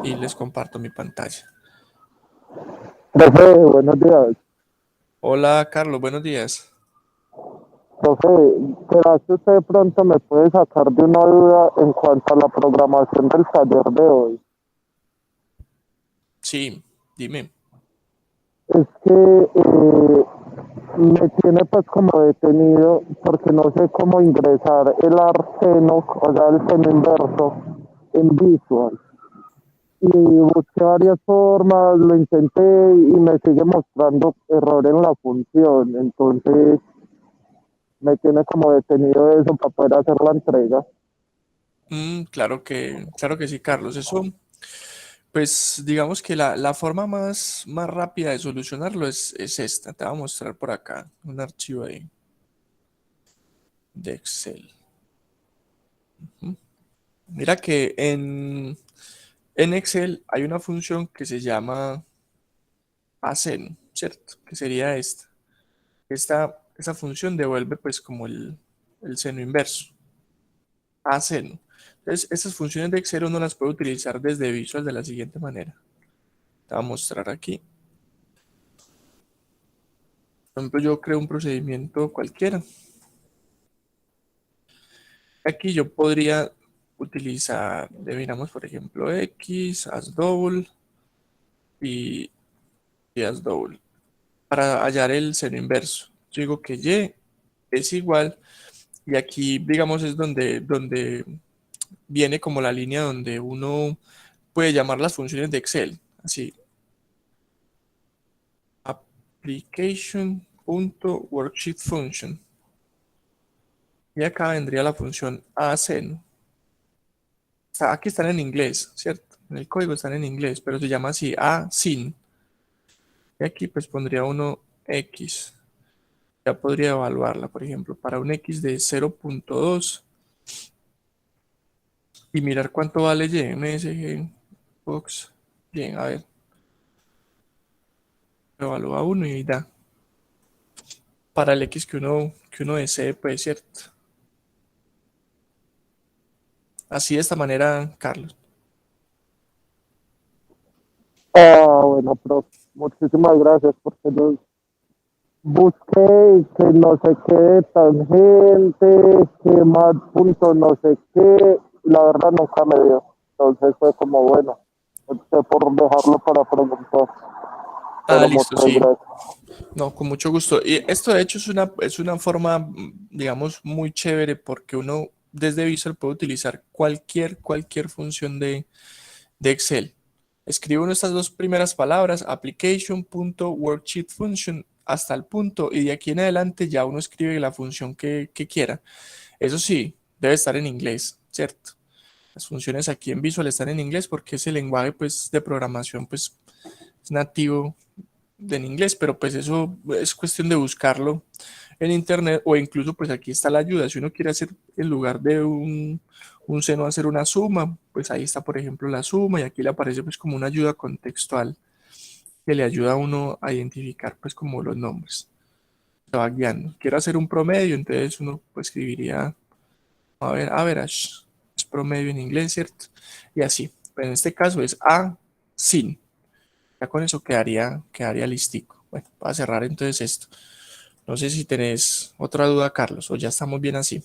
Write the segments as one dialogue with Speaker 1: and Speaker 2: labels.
Speaker 1: y les comparto mi pantalla.
Speaker 2: Profe, buenos días.
Speaker 1: Hola Carlos, buenos días.
Speaker 2: Profe, ¿será que usted de pronto me puede sacar de una duda en cuanto a la programación del taller de hoy?
Speaker 1: Sí, dime.
Speaker 2: Es que me tiene pues como detenido porque no sé cómo ingresar el arseno, o sea, el seno inverso en Visual. Y busqué varias formas, lo intenté y me sigue mostrando error en la función. Entonces me tiene como detenido eso para poder hacer la entrega.
Speaker 1: Claro que sí, Carlos. Eso, pues digamos que la forma más rápida de solucionarlo es esta. Te voy a mostrar por acá un archivo de Excel. Mira que en Excel hay una función que se llama hacen, ¿cierto? Que sería esta. Esa función devuelve pues como el seno inverso, a seno. Entonces, estas funciones de Excel uno las puede utilizar desde Visual de la siguiente manera. Te voy a mostrar aquí. Por ejemplo, yo creo un procedimiento cualquiera. Aquí yo podría utilizar, miramos por ejemplo X, as double y, y as double para hallar el seno inverso. Yo digo que Y es igual y aquí digamos es donde viene como la línea donde uno puede llamar las funciones de Excel. Así, application.worksheet function. Y acá vendría la función ascend. Aquí están en inglés, ¿cierto? En el código están en inglés, pero se llama así, asyn. Y aquí pues pondría uno X. Ya podría evaluarla, por ejemplo, para un X de 0.2 y mirar cuánto vale Y, MSG, Box. Bien, a ver, evalúa uno y da. Para el X que uno desee, pues, ¿cierto? Así de esta manera, Carlos.
Speaker 2: Ah, bueno, profe, muchísimas gracias porque yo busqué que no sé qué tangente, que más punto no sé qué, y la verdad nunca me dio. Entonces fue como, bueno, opté por dejarlo para preguntar,
Speaker 1: Ah,
Speaker 2: pero
Speaker 1: listo,
Speaker 2: muchas
Speaker 1: sí.
Speaker 2: gracias.
Speaker 1: No, con mucho gusto. Y esto de hecho es una forma, digamos, muy chévere porque uno desde Visual puede utilizar cualquier función de Excel. Escribe uno estas dos primeras palabras, application.worksheet function, hasta el punto, y de aquí en adelante ya uno escribe la función que quiera. Eso sí, debe estar en inglés, ¿cierto? Las funciones aquí en Visual están en inglés porque ese lenguaje pues, de programación pues, es nativo en inglés, pero pues eso es cuestión de buscarlo en internet o incluso pues aquí está la ayuda. Si uno quiere hacer en lugar de un seno hacer una suma, pues ahí está por ejemplo la suma y aquí le aparece pues como una ayuda contextual que le ayuda a uno a identificar pues como los nombres. Se va guiando. Quiero hacer un promedio, entonces uno pues escribiría, a ver, average, es promedio en inglés, ¿cierto? Y así. Pero en este caso es a sin. Ya con eso quedaría listico. Bueno, para cerrar entonces esto. No sé si tenés otra duda, Carlos, o ya estamos bien así.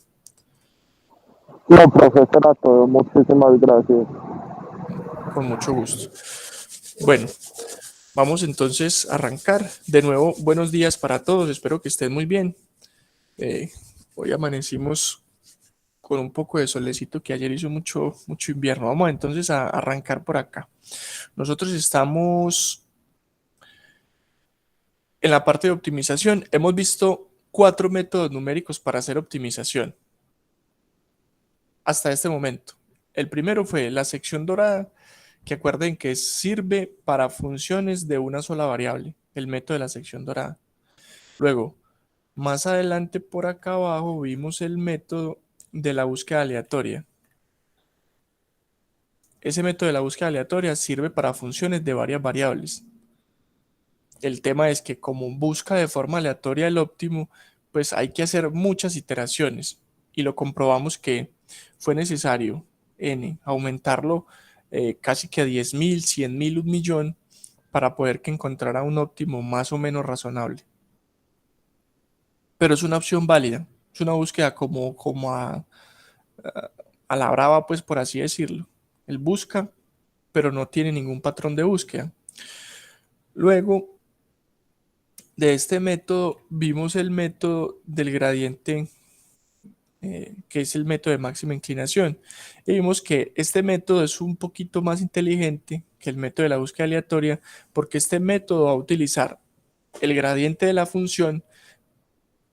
Speaker 2: No, profe, eso era todo, muchísimas gracias.
Speaker 1: Con mucho gusto. Bueno, vamos entonces a arrancar. De nuevo, buenos días para todos. Espero que estén muy bien. Eh, Hoy amanecimos con un poco de solecito que ayer hizo mucho invierno. Vamos entonces a arrancar por acá. Nosotros estamos en la parte de optimización. Hemos visto 4 métodos numéricos para hacer optimización hasta este momento. El primero fue la sección dorada, que acuerden que sirve para funciones de una sola variable, el método de la sección dorada. Luego, más adelante por acá abajo vimos el método de la búsqueda aleatoria. Ese método de la búsqueda aleatoria sirve para funciones de varias variables. El tema es que como busca de forma aleatoria el óptimo, pues hay que hacer muchas iteraciones y lo comprobamos que fue necesario n, aumentarlo casi que a 10.000, 100.000, 1.000.000, para poder que encontrara un óptimo más o menos razonable. Pero es una opción válida, es una búsqueda como a la brava, pues por así decirlo. Él busca, pero no tiene ningún patrón de búsqueda. Luego de este método vimos el método del gradiente, que es el método de máxima inclinación. Y vimos que este método es un poquito más inteligente que el método de la búsqueda aleatoria, porque este método va a utilizar el gradiente de la función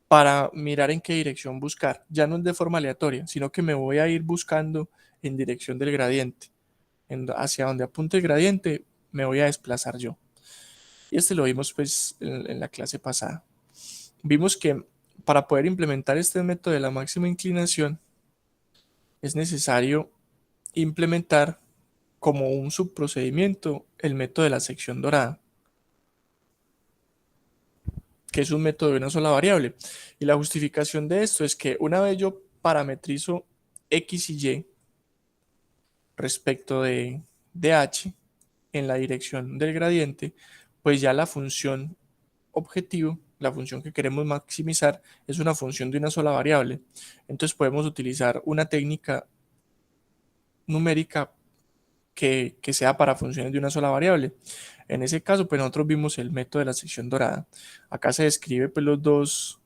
Speaker 1: para mirar en qué dirección buscar. Ya no es de forma aleatoria, sino que me voy a ir buscando en dirección del gradiente. Hacia donde apunte el gradiente, me voy a desplazar yo. Y este lo vimos pues en la clase pasada. Vimos que para poder implementar este método de la máxima inclinación es necesario implementar como un subprocedimiento el método de la sección dorada, que es un método de una sola variable. Y la justificación de esto es que una vez yo parametrizo x y y respecto de h en la dirección del gradiente, pues ya la función objetivo, la función que queremos maximizar, es una función de una sola variable. Entonces podemos utilizar una técnica numérica que sea para funciones de una sola variable. En ese caso, pues nosotros vimos el método de la sección dorada. Acá se describe pues los dos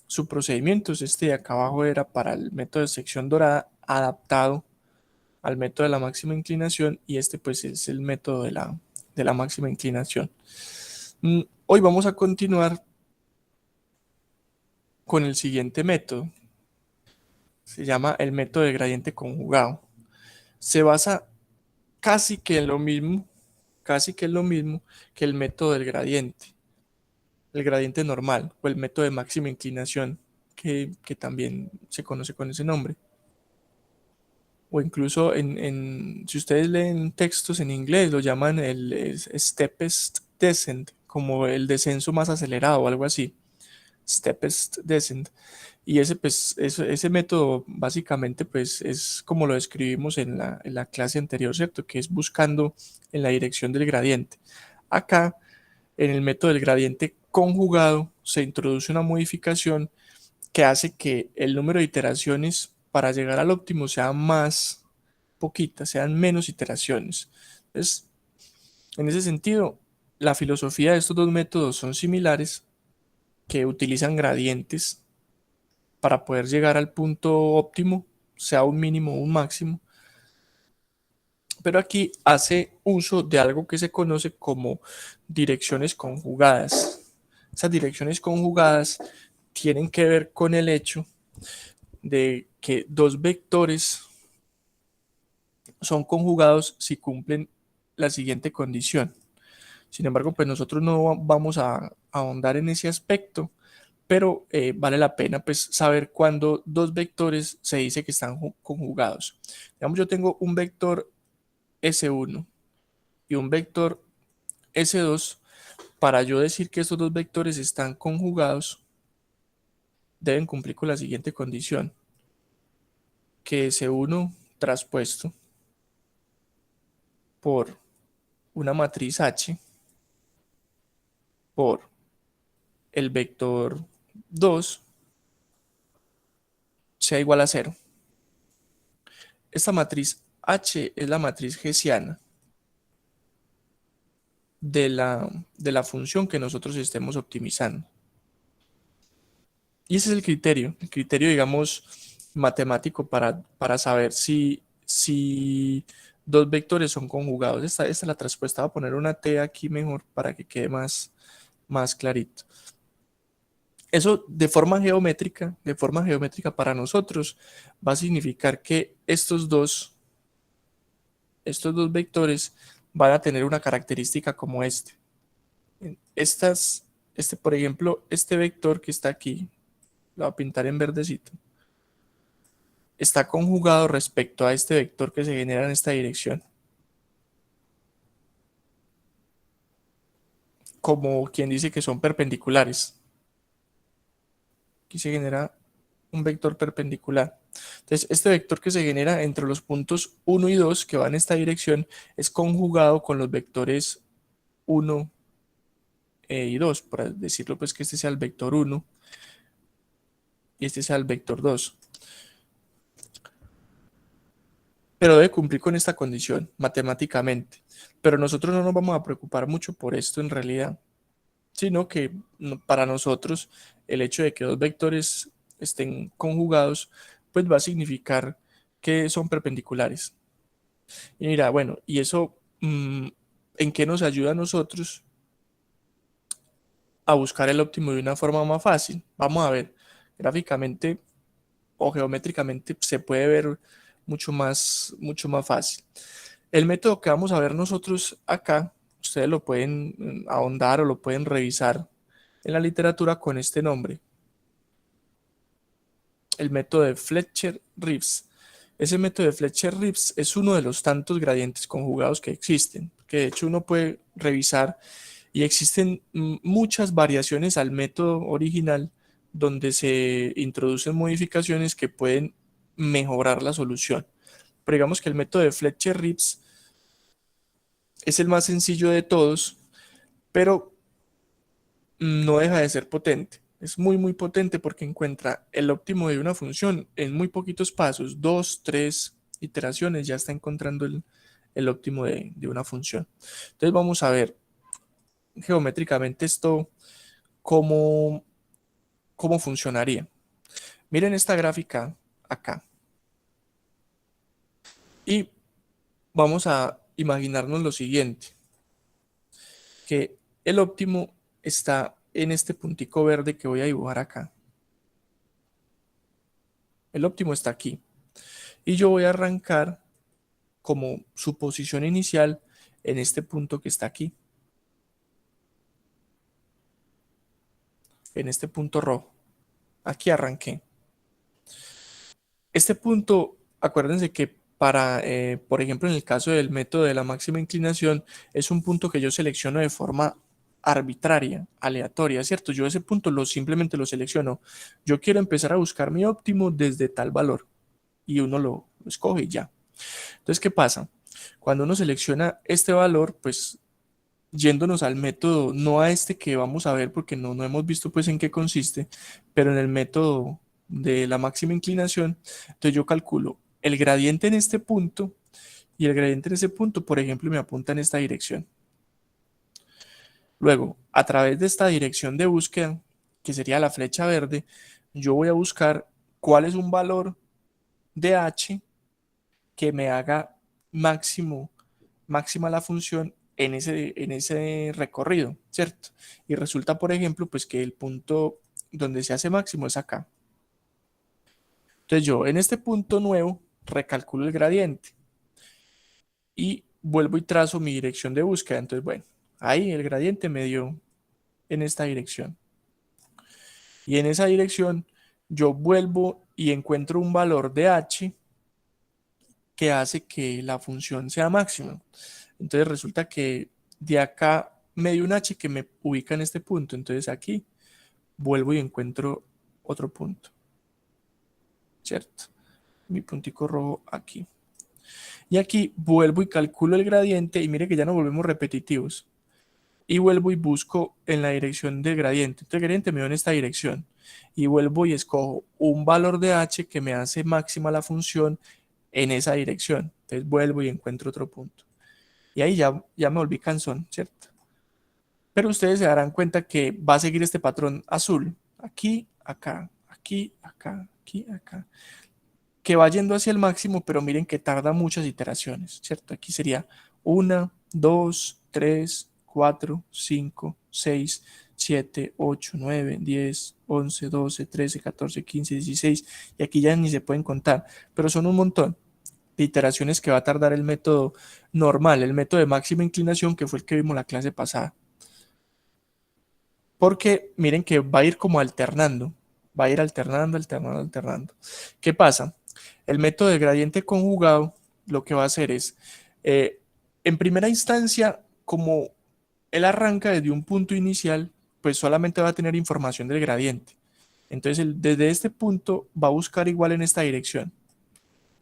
Speaker 1: subprocedimientos. Este de acá abajo era para el método de sección dorada adaptado al método de la máxima inclinación, y este pues es el método de la máxima inclinación. Hoy vamos a continuar con el siguiente método. Se llama el método de gradiente conjugado. Se basa casi que en lo mismo, casi que es lo mismo que el método del gradiente, el gradiente normal o el método de máxima inclinación, que también se conoce con ese nombre. O incluso si ustedes leen textos en inglés, lo llaman el steepest descent, como el descenso más acelerado o algo así. Steepest descent. Y pues, ese método básicamente pues, es como lo describimos en la clase anterior, ¿cierto? Que es buscando en la dirección del gradiente. Acá, en el método del gradiente conjugado, se introduce una modificación que hace que el número de iteraciones para llegar al óptimo sea más poquitas, sean menos iteraciones. Entonces, en ese sentido, la filosofía de estos dos métodos son similares, que utilizan gradientes para poder llegar al punto óptimo, sea un mínimo o un máximo, pero aquí hace uso de algo que se conoce como direcciones conjugadas. Esas direcciones conjugadas tienen que ver con el hecho de que dos vectores son conjugados si cumplen la siguiente condición. Sin embargo, pues nosotros no vamos a ahondar en ese aspecto, pero vale la pena pues saber cuándo dos vectores se dice que están conjugados. Digamos, yo tengo un vector S1 y un vector S2. Para yo decir que estos dos vectores están conjugados, deben cumplir con la siguiente condición: que S1 traspuesto por una matriz H por el vector 2 sea igual a 0. Esta matriz H es la matriz hessiana de la función que nosotros estemos optimizando. Y ese es el criterio, digamos, matemático para saber si dos vectores son conjugados. Esta es la traspuesta. Voy a poner una T aquí mejor para que quede más clarito. Eso de forma geométrica para nosotros va a significar que estos dos vectores van a tener una característica como este. Por ejemplo, este vector que está aquí, lo voy a pintar en verdecito, está conjugado respecto a este vector que se genera en esta dirección. Como quien dice que son perpendiculares. Aquí se genera un vector perpendicular. Entonces, este vector que se genera entre los puntos 1 y 2 que va en esta dirección es conjugado con los vectores 1 y 2, por decirlo pues que este sea el vector 1 y este sea el vector 2. Pero debe cumplir con esta condición matemáticamente. Pero nosotros no nos vamos a preocupar mucho por esto en realidad, sino que para nosotros el hecho de que dos vectores estén conjugados, pues va a significar que son perpendiculares. Y mira, bueno, ¿y eso en qué nos ayuda a nosotros a buscar el óptimo de una forma más fácil? Vamos a ver, gráficamente o geométricamente se puede ver mucho más fácil. El método que vamos a ver nosotros acá, ustedes lo pueden ahondar o lo pueden revisar en la literatura con este nombre, el método de Fletcher-Rives. Ese método de Fletcher-Rives es uno de los tantos gradientes conjugados que existen, que de hecho uno puede revisar y existen muchas variaciones al método original donde se introducen modificaciones que pueden mejorar la solución. Pero digamos que el método de Fletcher-Rives es el más sencillo de todos, pero no deja de ser potente. Es muy potente porque encuentra el óptimo de una función en muy poquitos pasos, 2, 3 iteraciones, ya está encontrando el óptimo de una función. Entonces vamos a ver geométricamente esto, cómo, cómo funcionaría. Miren esta gráfica acá y vamos a imaginarnos lo siguiente, que el óptimo está en este puntico verde que voy a dibujar acá. El óptimo está aquí. Y yo voy a arrancar como su posición inicial en este punto que está aquí. En este punto rojo. Aquí arranqué. Este punto, acuérdense que para, por ejemplo, en el caso del método de la máxima inclinación, es un punto que yo selecciono de forma arbitraria, aleatoria, ¿cierto? Yo ese punto simplemente lo selecciono. Yo quiero empezar a buscar mi óptimo desde tal valor y uno lo escoge y ya. Entonces, ¿qué pasa? Cuando uno selecciona este valor, pues yéndonos al método, no a este que vamos a ver porque no hemos visto pues en qué consiste, pero en el método de la máxima inclinación, entonces yo calculo el gradiente en este punto y el gradiente en ese punto, por ejemplo, me apunta en esta dirección. Luego, a través de esta dirección de búsqueda, que sería la flecha verde, yo voy a buscar cuál es un valor de h que me haga máxima la función en ese recorrido, ¿cierto? Y resulta, por ejemplo, pues que el punto donde se hace máximo es acá. Entonces yo en este punto nuevo recalculo el gradiente y vuelvo y trazo mi dirección de búsqueda. Entonces, bueno, ahí el gradiente me dio en esta dirección. Y en esa dirección yo vuelvo y encuentro un valor de h que hace que la función sea máxima. Entonces resulta que de acá me dio un h que me ubica en este punto. Entonces aquí vuelvo y encuentro otro punto, ¿cierto? Mi puntico rojo aquí. Y aquí vuelvo y calculo el gradiente y mire que ya no volvemos repetitivos. Y vuelvo y busco en la dirección del gradiente. Entonces el gradiente me dio en esta dirección. Y vuelvo y escojo un valor de h que me hace máxima la función en esa dirección. Entonces vuelvo y encuentro otro punto. Y ahí ya me volví cansón, ¿cierto? Pero ustedes se darán cuenta que va a seguir este patrón azul. Aquí, acá, aquí, acá, aquí, acá. Que va yendo hacia el máximo, pero miren que tarda muchas iteraciones, ¿cierto? Aquí sería 1, 2, 3, 4, 5, 6, 7, 8, 9, 10, 11, 12, 13, 14, 15, 16. Y aquí ya ni se pueden contar, pero son un montón de iteraciones que va a tardar el método normal, el método de máxima inclinación, que fue el que vimos la clase pasada. Porque miren que va a ir como alternando, va a ir alternando. ¿Qué pasa? El método de gradiente conjugado lo que va a hacer es, en primera instancia, como él arranca desde un punto inicial, pues solamente va a tener información del gradiente. Entonces desde este punto va a buscar igual en esta dirección.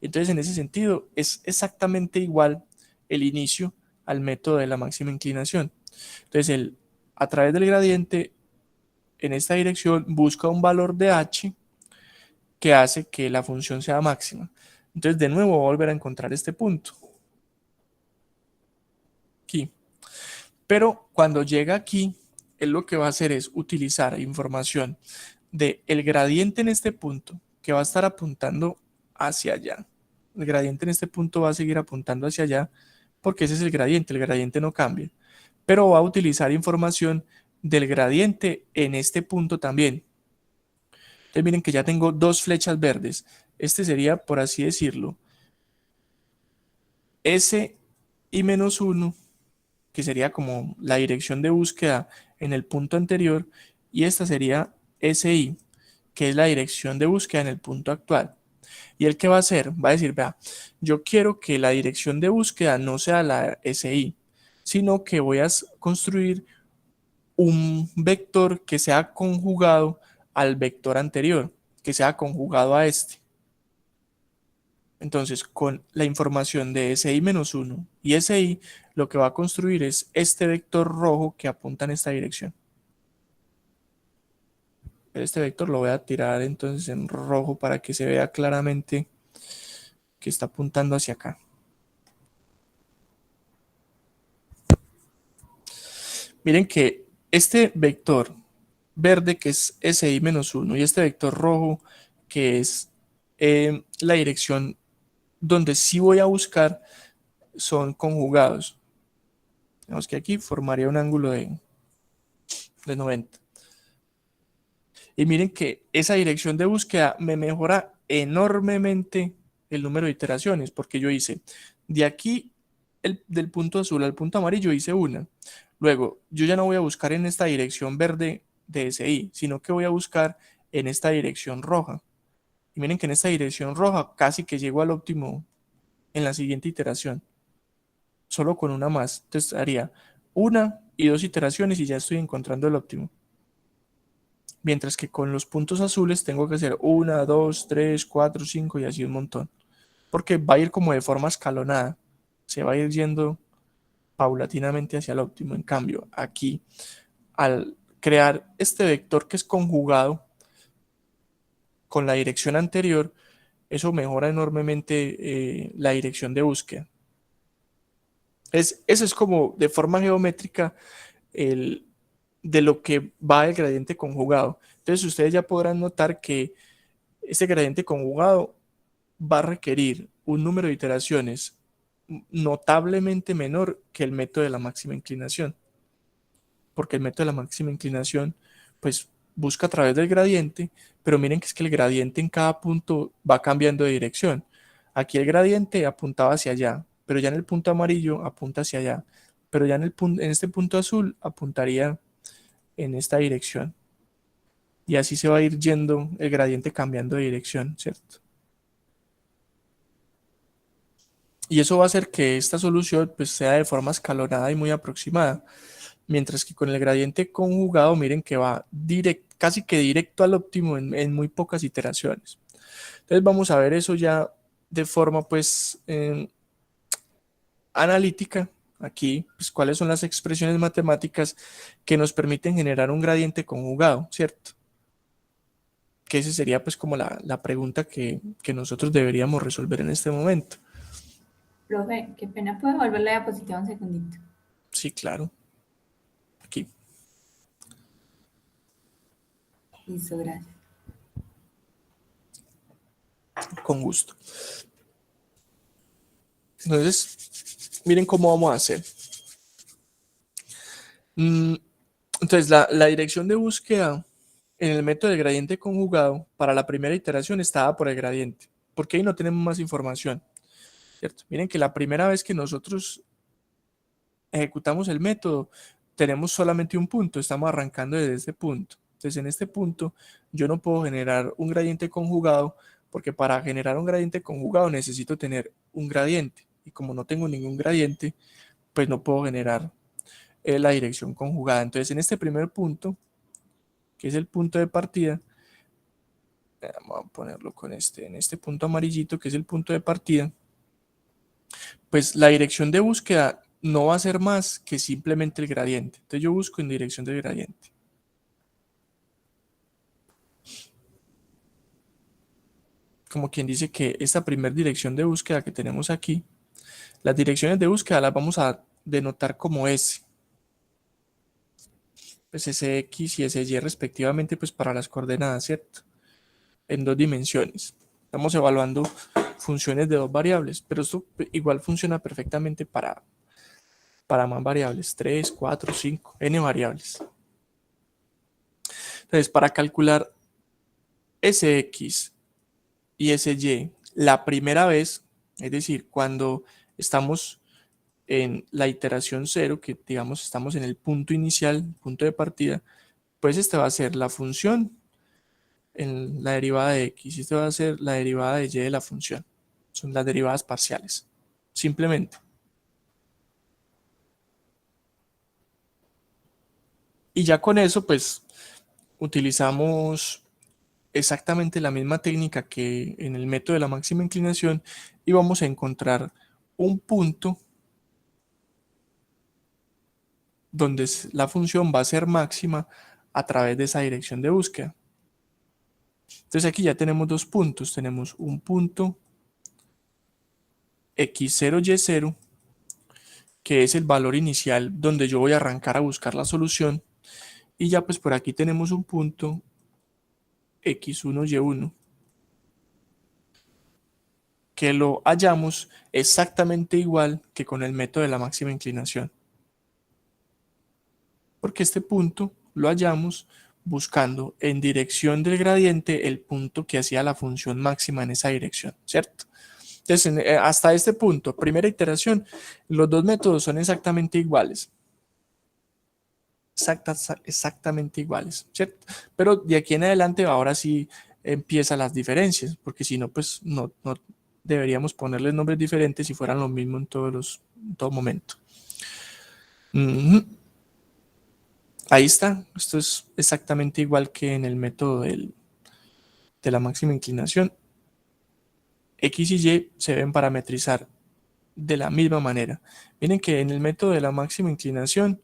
Speaker 1: Entonces en ese sentido es exactamente igual el inicio al método de la máxima inclinación. Entonces a través del gradiente en esta dirección busca un valor de h que hace que la función sea máxima. Entonces de nuevo voy a volver a encontrar este punto aquí. Pero cuando llega aquí, él lo que va a hacer es utilizar información del gradiente en este punto, que va a estar apuntando hacia allá. El gradiente en este punto va a seguir apuntando hacia allá, porque ese es el gradiente no cambia. Pero va a utilizar información del gradiente en este punto también. Entonces miren que ya tengo dos flechas verdes. Este sería, por así decirlo, S y menos 1, que sería como la dirección de búsqueda en el punto anterior, y esta sería SI, que es la dirección de búsqueda en el punto actual. ¿Y él qué va a hacer? Va a decir, vea, yo quiero que la dirección de búsqueda no sea la SI, sino que voy a construir un vector que sea conjugado al vector anterior, que sea conjugado a este. Entonces, con la información de SI-1 y SI, lo que va a construir es este vector rojo que apunta en esta dirección. Este vector lo voy a tirar entonces en rojo para que se vea claramente que está apuntando hacia acá. Miren que este vector verde, que es SI-1, y este vector rojo, que es la dirección donde sí voy a buscar, son conjugados. Vemos que aquí formaría un ángulo de 90. Y miren que esa dirección de búsqueda me mejora enormemente el número de iteraciones, porque yo hice de aquí, del punto azul al punto amarillo, hice una. Luego, yo ya no voy a buscar en esta dirección verde de SI, sino que voy a buscar en esta dirección roja. Y miren que en esta dirección roja casi que llego al óptimo en la siguiente iteración, solo con una más. Entonces haría una y dos iteraciones y ya estoy encontrando el óptimo. Mientras que con los puntos azules tengo que hacer 1, 2, 3, 4, 5 y así un montón. Porque va a ir como de forma escalonada. Se va a ir yendo paulatinamente hacia el óptimo. En cambio, aquí, al crear este vector que es conjugado con la dirección anterior, eso mejora enormemente la dirección de búsqueda. Eso es como de forma geométrica el, de lo que va el gradiente conjugado. Entonces ustedes ya podrán notar que este gradiente conjugado va a requerir un número de iteraciones notablemente menor que el método de la máxima inclinación, porque el método de la máxima inclinación pues busca a través del gradiente, pero miren que es que el gradiente en cada punto va cambiando de dirección. Aquí el gradiente apuntaba hacia allá, pero ya en el punto amarillo apunta hacia allá, pero ya en este punto azul apuntaría en esta dirección. Y así se va a ir yendo el gradiente cambiando de dirección, ¿cierto? Y eso va a hacer que esta solución pues, sea de forma escalonada y muy aproximada. Mientras que con el gradiente conjugado, miren que va casi que directo al óptimo en muy pocas iteraciones. Entonces vamos a ver eso ya de forma pues analítica. Aquí, pues cuáles son las expresiones matemáticas que nos permiten generar un gradiente conjugado, ¿cierto? Que esa sería pues como la pregunta que nosotros deberíamos resolver en este momento.
Speaker 3: Profe, qué pena, ¿puedo volver la diapositiva un segundito?
Speaker 1: Sí, claro. Aquí.
Speaker 3: Listo, gracias.
Speaker 1: Con gusto. Entonces, miren cómo vamos a hacer. Entonces, la dirección de búsqueda en el método de gradiente conjugado para la primera iteración estaba por el gradiente, porque ahí no tenemos más información, ¿cierto? Miren que la primera vez que nosotros ejecutamos el método, tenemos solamente un punto, estamos arrancando desde este punto. Entonces, en este punto, yo no puedo generar un gradiente conjugado, porque para generar un gradiente conjugado necesito tener un gradiente, y como no tengo ningún gradiente, pues no puedo generar la dirección conjugada. Entonces, en este primer punto, que es el punto de partida, vamos a ponerlo con en este punto amarillito, que es el punto de partida, pues la dirección de búsqueda no va a ser más que simplemente el gradiente. Entonces yo busco en dirección del gradiente. Como quien dice que esta primera dirección de búsqueda que tenemos aquí, las direcciones de búsqueda las vamos a denotar como S. Pues SX y SY respectivamente, pues para las coordenadas, ¿cierto? En dos dimensiones. Estamos evaluando funciones de dos variables, pero esto igual funciona perfectamente para más variables, 3, 4, 5, n variables. Entonces, para calcular Sx y Sy la primera vez, es decir, cuando estamos en la iteración 0, que digamos estamos en el punto inicial, punto de partida, pues esta va a ser la función en la derivada de x y esta va a ser la derivada de y de la función. Son las derivadas parciales, simplemente. Y ya con eso, pues, utilizamos exactamente la misma técnica que en el método de la máxima inclinación y vamos a encontrar un punto donde la función va a ser máxima a través de esa dirección de búsqueda. Entonces aquí ya tenemos dos puntos. Tenemos un punto x0, y0, que es el valor inicial donde yo voy a arrancar a buscar la solución. Y ya pues por aquí tenemos un punto x1, y1, que lo hallamos exactamente igual que con el método de la máxima inclinación. Porque este punto lo hallamos buscando en dirección del gradiente el punto que hacía la función máxima en esa dirección, ¿cierto? Entonces, hasta este punto, primera iteración, los dos métodos son exactamente iguales. Exactamente iguales, ¿cierto? Pero de aquí en adelante ahora sí empiezan las diferencias, porque si no, pues no deberíamos ponerles nombres diferentes si fueran lo mismo en todo momento. Ahí está, esto es exactamente igual que en el método de la máxima inclinación. X y Y se deben parametrizar de la misma manera. Miren que en el método de la máxima inclinación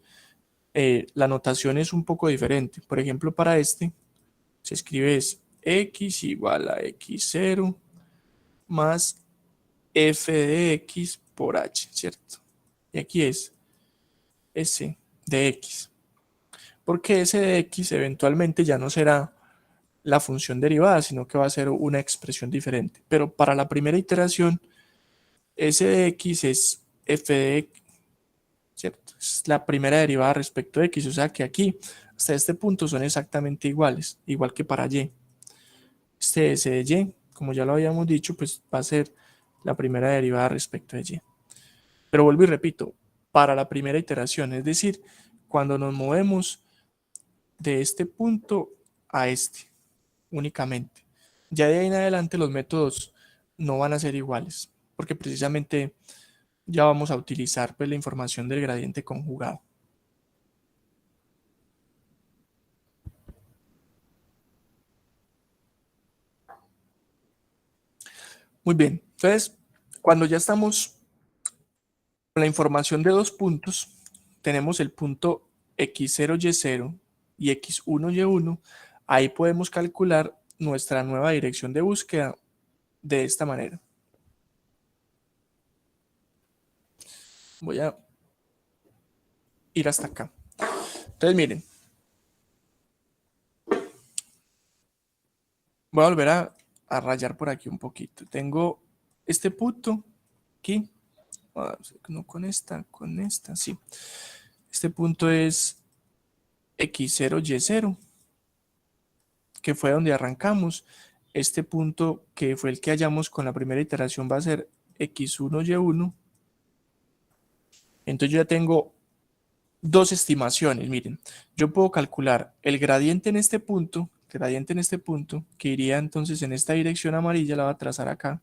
Speaker 1: la notación es un poco diferente. Por ejemplo, para este se escribe es x igual a x0 más f de x por h, ¿cierto? Y aquí es s de x. Porque s de x eventualmente ya no será la función derivada, sino que va a ser una expresión diferente. Pero para la primera iteración, s de x es f de x, ¿cierto? Es la primera derivada respecto a x, o sea que aquí, hasta este punto, son exactamente iguales, igual que para y. Este s de y, como ya lo habíamos dicho, pues va a ser la primera derivada respecto de y. Pero vuelvo y repito, para la primera iteración, es decir, cuando nos movemos de este punto a este únicamente. Ya de ahí en adelante los métodos no van a ser iguales, porque precisamente ya vamos a utilizar pues, la información del gradiente conjugado. Muy bien, entonces cuando ya estamos con la información de dos puntos, tenemos el punto x0, y0 y x1, y1, ahí podemos calcular nuestra nueva dirección de búsqueda de esta manera. Voy a ir hasta acá. Entonces miren, voy a volver a rayar por aquí un poquito. Tengo este punto aquí, no con esta, sí. Este punto es x0, y0, que fue donde arrancamos. Este punto que fue el que hallamos con la primera iteración va a ser x1, y1. Entonces yo ya tengo dos estimaciones. Miren, yo puedo calcular el gradiente en este punto, que iría entonces en esta dirección amarilla, la voy a trazar acá.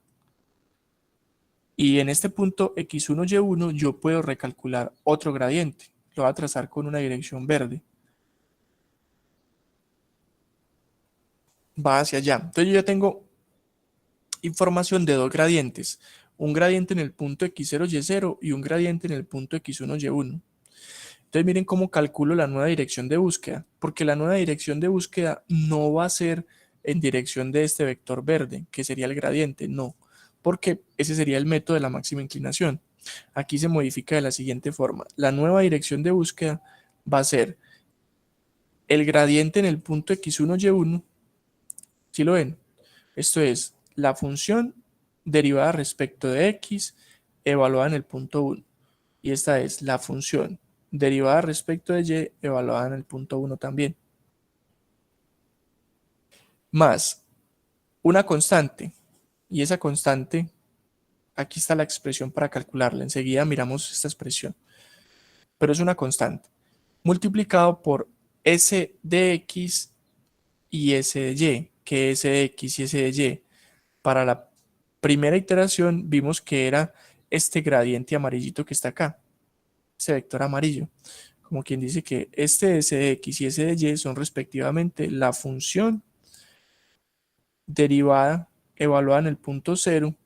Speaker 1: Y en este punto x1, y1 yo puedo recalcular otro gradiente. Lo voy a trazar con una dirección verde. va hacia allá. Entonces yo ya tengo información de dos gradientes, un gradiente en el punto x0, y0 y un gradiente en el punto x1, y1. Entonces miren cómo calculo la nueva dirección de búsqueda, porque la nueva dirección de búsqueda no va a ser en dirección de este vector verde, que sería el gradiente, no, porque ese sería el método de la máxima inclinación. Aquí se modifica de la siguiente forma. La nueva dirección de búsqueda va a ser el gradiente en el punto x1, y1. ¿Sí lo ven? Esto es la función derivada respecto de x evaluada en el punto 1. Y esta es la función derivada respecto de y evaluada en el punto 1 también. Más una constante. Y esa constante, aquí está la expresión para calcularla. Enseguida miramos esta expresión. Pero es una constante. Multiplicado por s de x y s de y. Que s de x y s de y. Para la primera iteración vimos que era este gradiente amarillito que está acá. Ese vector amarillo. Como quien dice que este s de x y s de y son respectivamente la función derivada evaluada en el punto 0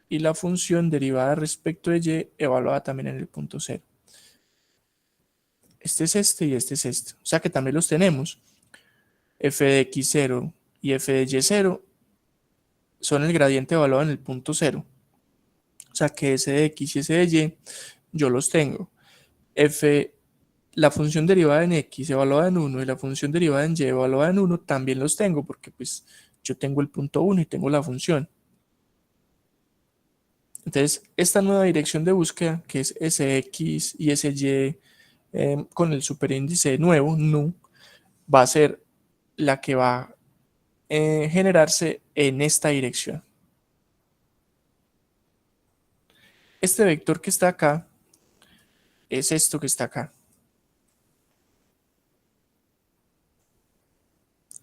Speaker 1: y la función derivada respecto de y evaluada también en el punto 0. Este es este y este es este. O sea que también los tenemos. F de x0 y f de y0 son el gradiente evaluado en el punto 0. O sea que s de x y s de y yo los tengo. La función derivada en x evaluada en 1 y la función derivada en y evaluada en 1 también los tengo porque pues yo tengo el punto 1 y tengo la función. Entonces, esta nueva dirección de búsqueda, que es sx y sy con el superíndice nuevo, nu, va a ser la que va a generarse en esta dirección. Este vector que está acá es esto que está acá.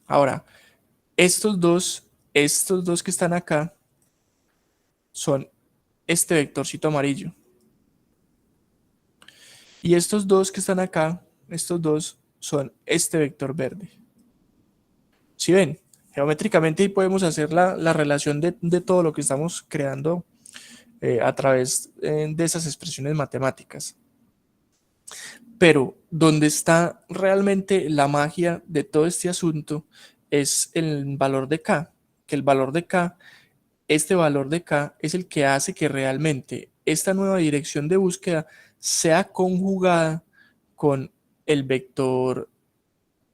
Speaker 1: Ahora, estos dos que están acá son este vectorcito amarillo. Y estos dos que están acá, estos dos son este vector verde. ¿Sí ven? Geométricamente ahí podemos hacer la relación de todo lo que estamos creando a través de esas expresiones matemáticas. Pero donde está realmente la magia de todo este asunto es el valor de K, que el valor de K, este valor de K es el que hace que realmente esta nueva dirección de búsqueda sea conjugada con el vector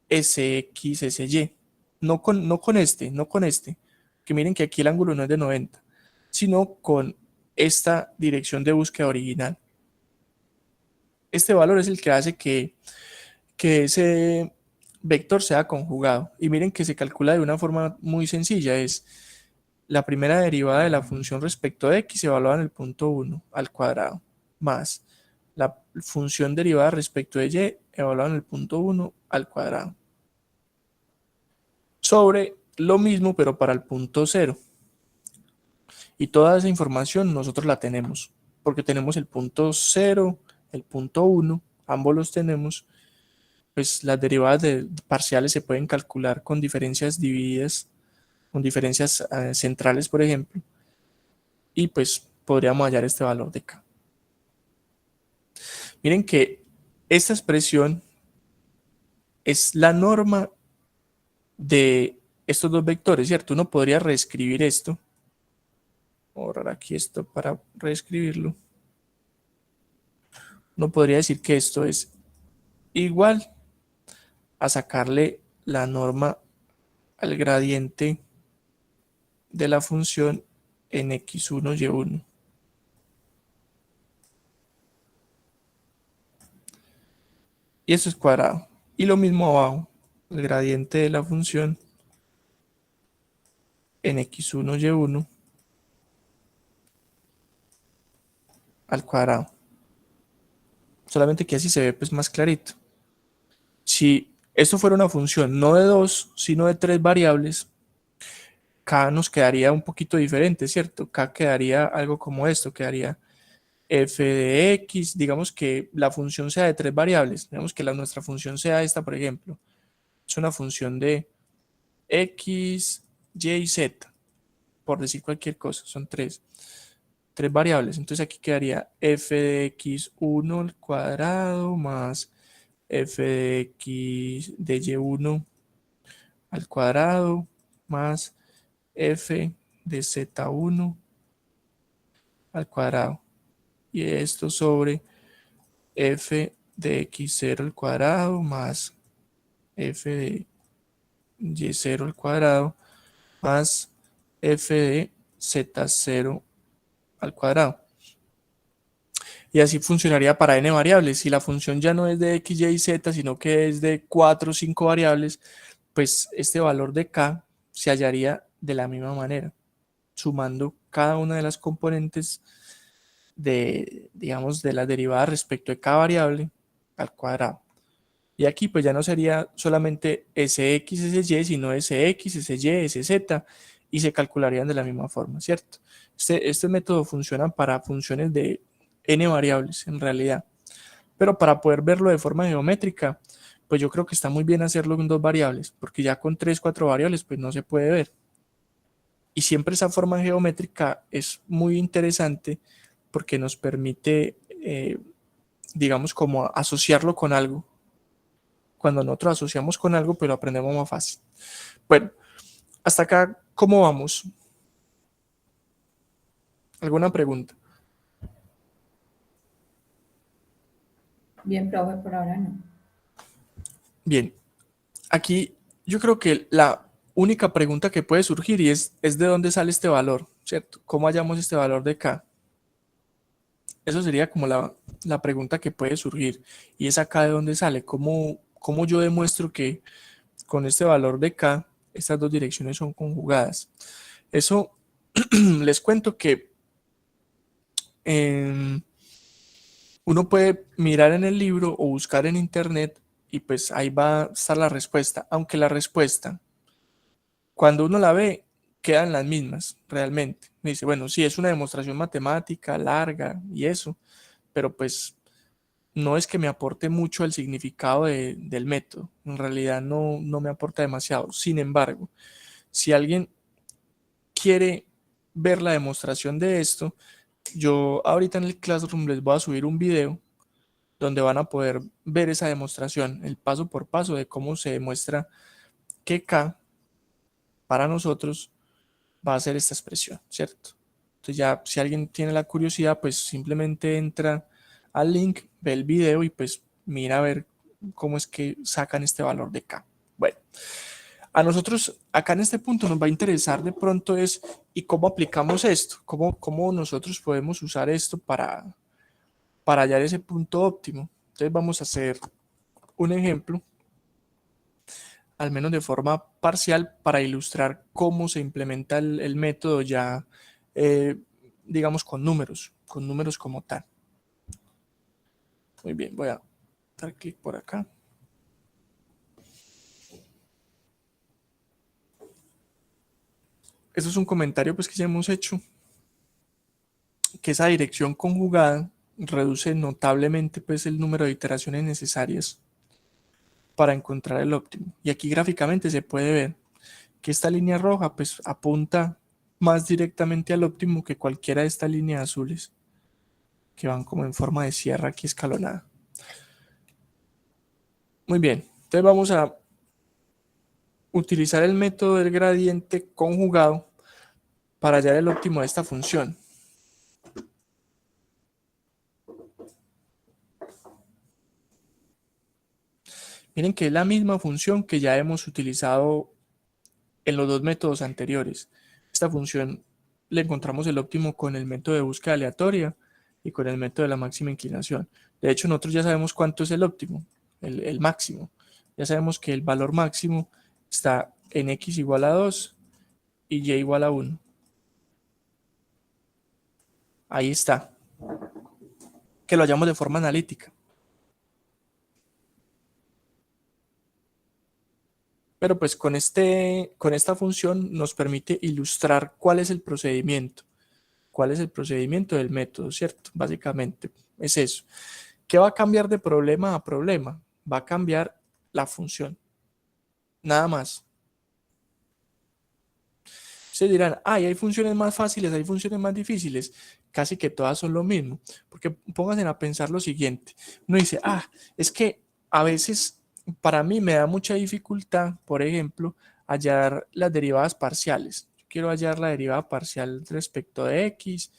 Speaker 1: Sx, Sy. No con este, que miren que aquí el ángulo no es de 90, sino con esta dirección de búsqueda original. Este valor es el que hace que ese vector sea conjugado. Y miren que se calcula de una forma muy sencilla, es la primera derivada de la función respecto de x evaluada en el punto 1 al cuadrado, más la función derivada respecto de y evaluada en el punto 1 al cuadrado, sobre lo mismo pero para el punto 0. Y toda esa información nosotros la tenemos, porque tenemos el punto 0, el punto 1, ambos los tenemos. Pues las derivadas de parciales se pueden calcular con diferencias divididas, con diferencias centrales, por ejemplo, y pues podríamos hallar este valor de K. Miren que esta expresión es la norma de estos dos vectores, ¿cierto? Uno podría reescribir esto. Voy a borrar aquí esto para reescribirlo. Uno podría decir que esto es igual a sacarle la norma al gradiente de la función en x1, y1. Y eso es cuadrado. Y lo mismo abajo, el gradiente de la función en x1, y1 al cuadrado. Solamente que así se ve pues más clarito. Si esto fuera una función no de 2, sino de 3 variables, K nos quedaría un poquito diferente, ¿cierto? K quedaría algo como esto, quedaría f de x, digamos que la función sea de 3 variables, digamos que nuestra función sea esta, por ejemplo. Es una función de X, Y y Z, por decir cualquier cosa, son tres variables. Entonces aquí quedaría f de x1 al cuadrado más f de x de y1 al cuadrado más f de z1 al cuadrado. Y esto sobre f de x0 al cuadrado más f de y0 al cuadrado más f de z0 al cuadrado. Y así funcionaría para n variables. Si la función ya no es de x, y, z, sino que es de 4 o 5 variables, pues este valor de k se hallaría de la misma manera, sumando cada una de las componentes de, digamos, de la derivada respecto de cada variable al cuadrado. Y aquí pues ya no sería solamente Sx, Sy, sino Sx, Sy, Sz, y se calcularían de la misma forma, ¿cierto? Este método funciona para funciones de n variables en realidad, pero para poder verlo de forma geométrica, pues yo creo que está muy bien hacerlo en dos variables, porque ya con 3, 4 variables pues no se puede ver. Y siempre esa forma geométrica es muy interesante porque nos permite, digamos, como asociarlo con algo. Cuando nosotros asociamos con algo, pues lo aprendemos más fácil. Bueno, hasta acá, ¿cómo vamos? ¿Alguna pregunta?
Speaker 3: Bien, profe, por ahora no.
Speaker 1: Bien, aquí yo creo que la única pregunta que puede surgir y es de dónde sale este valor, ¿cierto? ¿Cómo hallamos este valor de K? Eso sería como la pregunta que puede surgir. Y es acá de dónde sale. ¿Cómo yo demuestro que con este valor de K, estas dos direcciones son conjugadas? Eso les cuento que uno puede mirar en el libro o buscar en internet y pues ahí va a estar la respuesta. Aunque la respuesta, cuando uno la ve, quedan las mismas realmente. Me dice, bueno, sí, es una demostración matemática larga y eso, pero pues no es que me aporte mucho el significado del método. En realidad no me aporta demasiado. Sin embargo, si alguien quiere ver la demostración de esto, yo ahorita en el Classroom les voy a subir un video donde van a poder ver esa demostración, el paso por paso de cómo se demuestra que K para nosotros va a ser esta expresión, ¿cierto? Entonces ya si alguien tiene la curiosidad, pues simplemente entra al link, ve el video y pues mira a ver cómo es que sacan este valor de K. Bueno, a nosotros acá en este punto nos va a interesar de pronto es y cómo aplicamos esto, cómo nosotros podemos usar esto para hallar ese punto óptimo. Entonces vamos a hacer un ejemplo, al menos de forma parcial, para ilustrar cómo se implementa el método ya, eh, digamos, con números como tal. Muy bien, voy a dar clic por acá. Esto es un comentario pues, que ya hemos hecho, que esa dirección conjugada reduce notablemente pues, el número de iteraciones necesarias para encontrar el óptimo. Y aquí gráficamente se puede ver que esta línea roja pues apunta más directamente al óptimo que cualquiera de estas líneas azules que van como en forma de sierra aquí escalonada. Muy bien, entonces vamos a utilizar el método del gradiente conjugado para hallar el óptimo de esta función. Miren que es la misma función que ya hemos utilizado en los dos métodos anteriores. Esta función le encontramos el óptimo con el método de búsqueda aleatoria y con el método de la máxima inclinación. De hecho, nosotros ya sabemos cuánto es el óptimo, el máximo. Ya sabemos que el valor máximo está en x igual a 2 y y igual a 1. Ahí está. Que lo hallamos de forma analítica. Pero pues con esta función nos permite ilustrar cuál es el procedimiento. ¿Cuál es el procedimiento del método, cierto? Básicamente es eso. ¿Qué va a cambiar de problema a problema? Va a cambiar la función. Nada más. Ustedes dirán, ay, hay funciones más fáciles, hay funciones más difíciles. Casi que todas son lo mismo. Porque pónganse a pensar lo siguiente. Uno dice, es que a veces para mí me da mucha dificultad, por ejemplo, hallar las derivadas parciales. Yo quiero hallar la derivada parcial respecto de x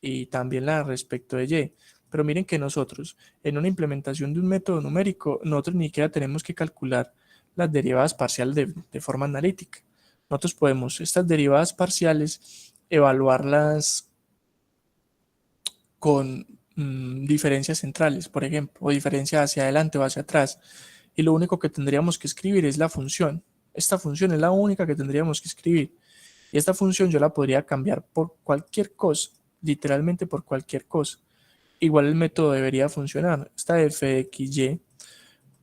Speaker 1: y también la respecto de y. Pero miren que nosotros, en una implementación de un método numérico, nosotros ni siquiera tenemos que calcular las derivadas parciales de forma analítica. Nosotros podemos estas derivadas parciales evaluarlas con diferencias centrales, por ejemplo, o diferencias hacia adelante o hacia atrás. Y lo único que tendríamos que escribir es la función. Esta función es la única que tendríamos que escribir. Y esta función yo la podría cambiar por cualquier cosa, literalmente por cualquier cosa. Igual el método debería funcionar. Esta f de x, y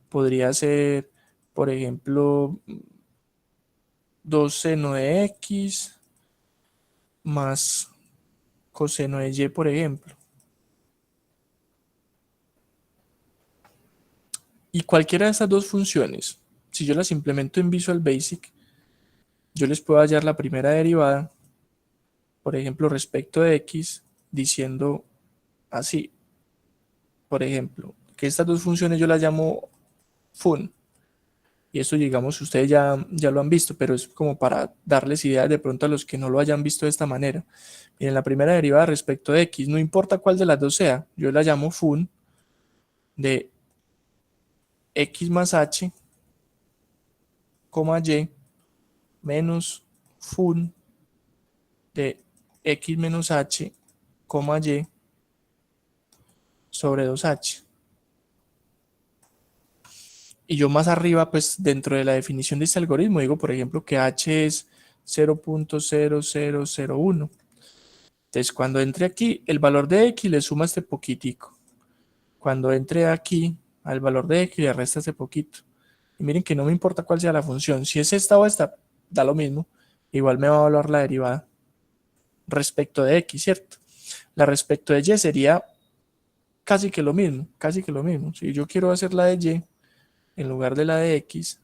Speaker 1: podría ser, por ejemplo, 2 seno de x más coseno de y, por ejemplo. Y cualquiera de estas dos funciones, si yo las implemento en Visual Basic, yo les puedo hallar la primera derivada, por ejemplo, respecto de x, diciendo así, por ejemplo, que estas dos funciones yo las llamo fun. Y esto, digamos, ustedes ya lo han visto, pero es como para darles ideas de pronto a los que no lo hayan visto de esta manera. Miren, la primera derivada respecto de x, no importa cuál de las dos sea, yo la llamo fun de x más h, y menos fun de x menos h, y sobre 2h. Y yo más arriba, pues dentro de la definición de este algoritmo, digo, por ejemplo, que h es 0.0001. Entonces, cuando entre aquí, el valor de x le suma este poquitico. Cuando entre aquí, al valor de x le resta este poquito. Y miren que no me importa cuál sea la función. Si es esta o esta, da lo mismo. Igual me va a evaluar la derivada respecto de x, ¿cierto? La respecto de y sería casi que lo mismo, casi que lo mismo. Si yo quiero hacer la de y en lugar de la de x,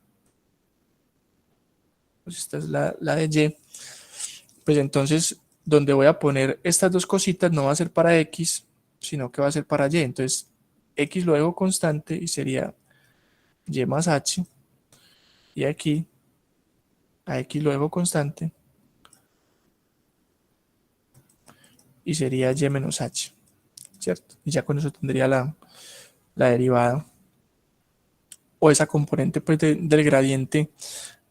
Speaker 1: pues esta es la de y, pues entonces donde voy a poner estas dos cositas no va a ser para x, sino que va a ser para y. Entonces x lo dejo constante y sería y más h, y aquí a x lo dejo constante y sería y menos h, ¿cierto? Y ya con eso tendría la derivada o esa componente pues del gradiente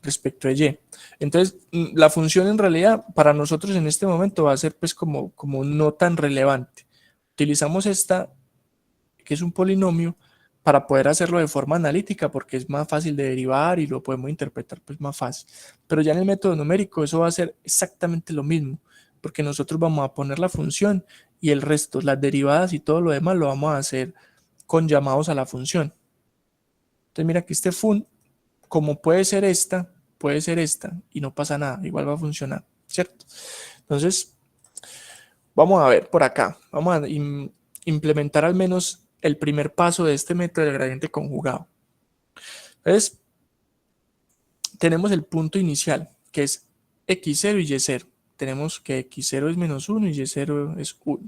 Speaker 1: respecto a y. Entonces, la función en realidad para nosotros en este momento va a ser pues como no tan relevante. Utilizamos esta, que es un polinomio, para poder hacerlo de forma analítica porque es más fácil de derivar y lo podemos interpretar pues más fácil. Pero ya en el método numérico eso va a ser exactamente lo mismo, porque nosotros vamos a poner la función y el resto, las derivadas y todo lo demás lo vamos a hacer con llamados a la función. Entonces mira que este fun, como puede ser esta y no pasa nada, igual va a funcionar, ¿cierto? Entonces, vamos a ver por acá, vamos a implementar al menos el primer paso de este método del gradiente conjugado. Entonces, tenemos el punto inicial, que es x0 y y0. Tenemos que x0 es menos 1 y y0 es 1.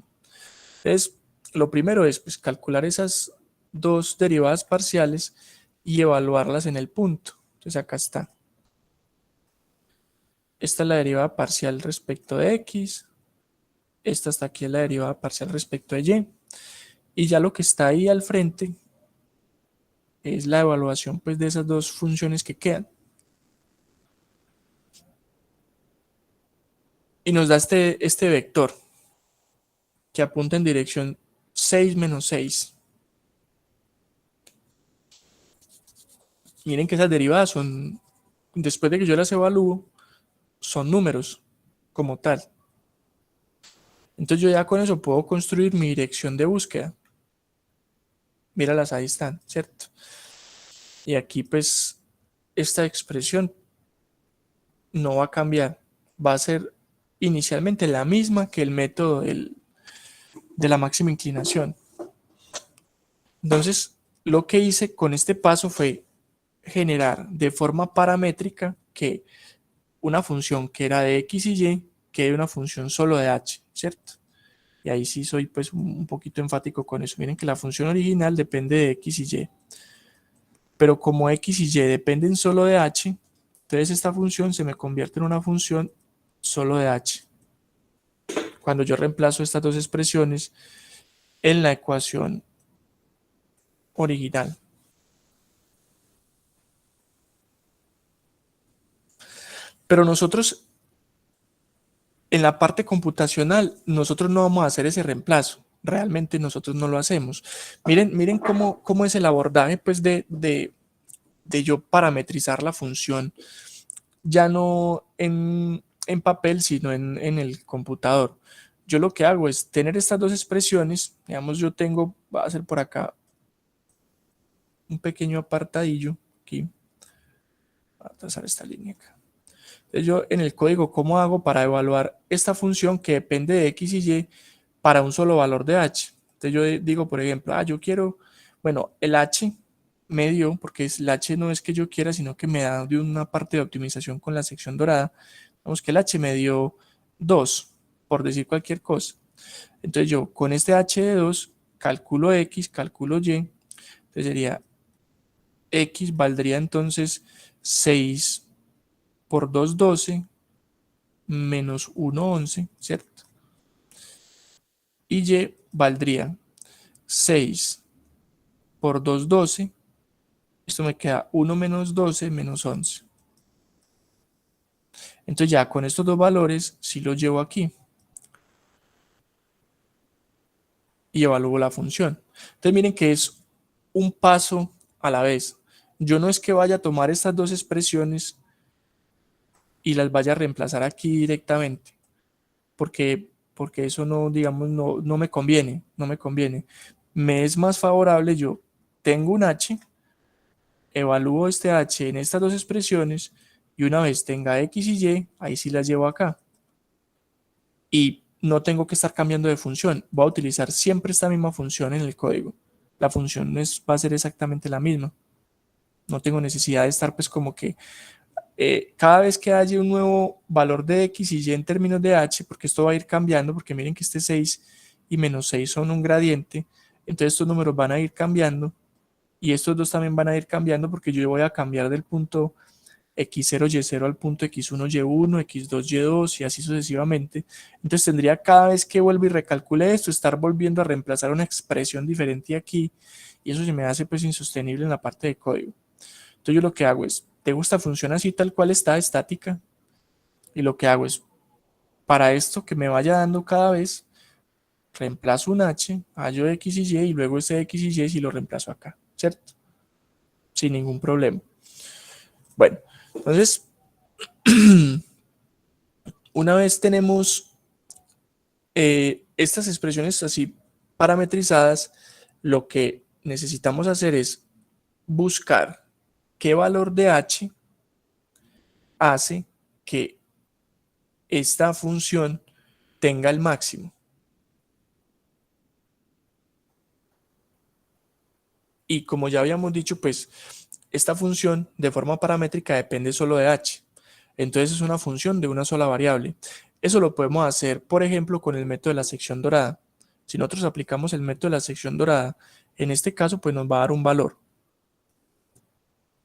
Speaker 1: Entonces, lo primero es pues, calcular esas dos derivadas parciales y evaluarlas en el punto. Entonces, acá está. Esta es la derivada parcial respecto de x. Esta hasta aquí es la derivada parcial respecto de y. Y ya lo que está ahí al frente es la evaluación pues, de esas dos funciones que quedan. Y nos da este vector que apunta en dirección 6 menos 6. Miren que esas derivadas son, después de que yo las evalúo, son números como tal. Entonces yo ya con eso puedo construir mi dirección de búsqueda. Míralas, ahí están, ¿cierto? Y aquí pues esta expresión no va a cambiar. Va a ser inicialmente la misma que el método de la máxima inclinación. Entonces lo que hice con este paso fue generar de forma paramétrica que una función que era de x y y quede una función solo de h, ¿cierto? Y ahí sí soy pues un poquito enfático con eso. Miren que la función original depende de x y y. Pero como x y y dependen solo de h, entonces esta función se me convierte en una función solo de h. Cuando yo reemplazo estas dos expresiones en la ecuación original. Pero nosotros, en la parte computacional, nosotros no vamos a hacer ese reemplazo. Realmente nosotros no lo hacemos. Miren cómo es el abordaje pues, de yo parametrizar la función, ya no en papel, sino en el computador. Yo lo que hago es tener estas dos expresiones. Digamos, yo tengo, voy a hacer por acá un pequeño apartadillo aquí. Voy a trazar esta línea acá. Entonces yo en el código, ¿cómo hago para evaluar esta función que depende de x y y para un solo valor de h? Entonces yo digo, por ejemplo, yo quiero, bueno, el h me dio, porque el h no es que yo quiera, sino que me da de una parte de optimización con la sección dorada. Vamos que el h me dio 2, por decir cualquier cosa. Entonces yo con este h de 2 calculo x, calculo y, entonces sería x valdría entonces 6 por 2, 12, menos 1, 11, ¿cierto? Y y valdría 6 por 2, 12. Esto me queda 1 menos 12 menos 11. Entonces ya con estos dos valores, si los llevo aquí y evalúo la función. Entonces miren que es un paso a la vez. Yo no es que vaya a tomar estas dos expresiones y las vaya a reemplazar aquí directamente, porque eso no, digamos, no me conviene, no me conviene. Me es más favorable, yo tengo un h, evalúo este h en estas dos expresiones y una vez tenga x y y, ahí sí las llevo acá. Y no tengo que estar cambiando de función, voy a utilizar siempre esta misma función en el código. La función va a ser exactamente la misma. No tengo necesidad de estar pues como que cada vez que haya un nuevo valor de x y y en términos de h, porque esto va a ir cambiando, porque miren que este 6 y menos 6 son un gradiente, entonces estos números van a ir cambiando y estos dos también van a ir cambiando porque yo voy a cambiar del punto x0, y0 al punto x1, y1, x2, y2 y así sucesivamente. Entonces tendría cada vez que vuelvo y recalcule esto, estar volviendo a reemplazar una expresión diferente aquí y eso se me hace pues insostenible en la parte de código. Entonces yo lo que hago es, tengo esta función así tal cual está, estática, y lo que hago es, para esto que me vaya dando cada vez, reemplazo un h, hallo x y y, y luego ese x y y si lo reemplazo acá, ¿cierto? Sin ningún problema. Bueno, entonces, una vez tenemos estas expresiones así parametrizadas, lo que necesitamos hacer es buscar qué valor de h hace que esta función tenga el máximo. Y como ya habíamos dicho, pues esta función de forma paramétrica depende solo de h. Entonces es una función de una sola variable. Eso lo podemos hacer, por ejemplo, con el método de la sección dorada. Si nosotros aplicamos el método de la sección dorada, en este caso, pues nos va a dar un valor.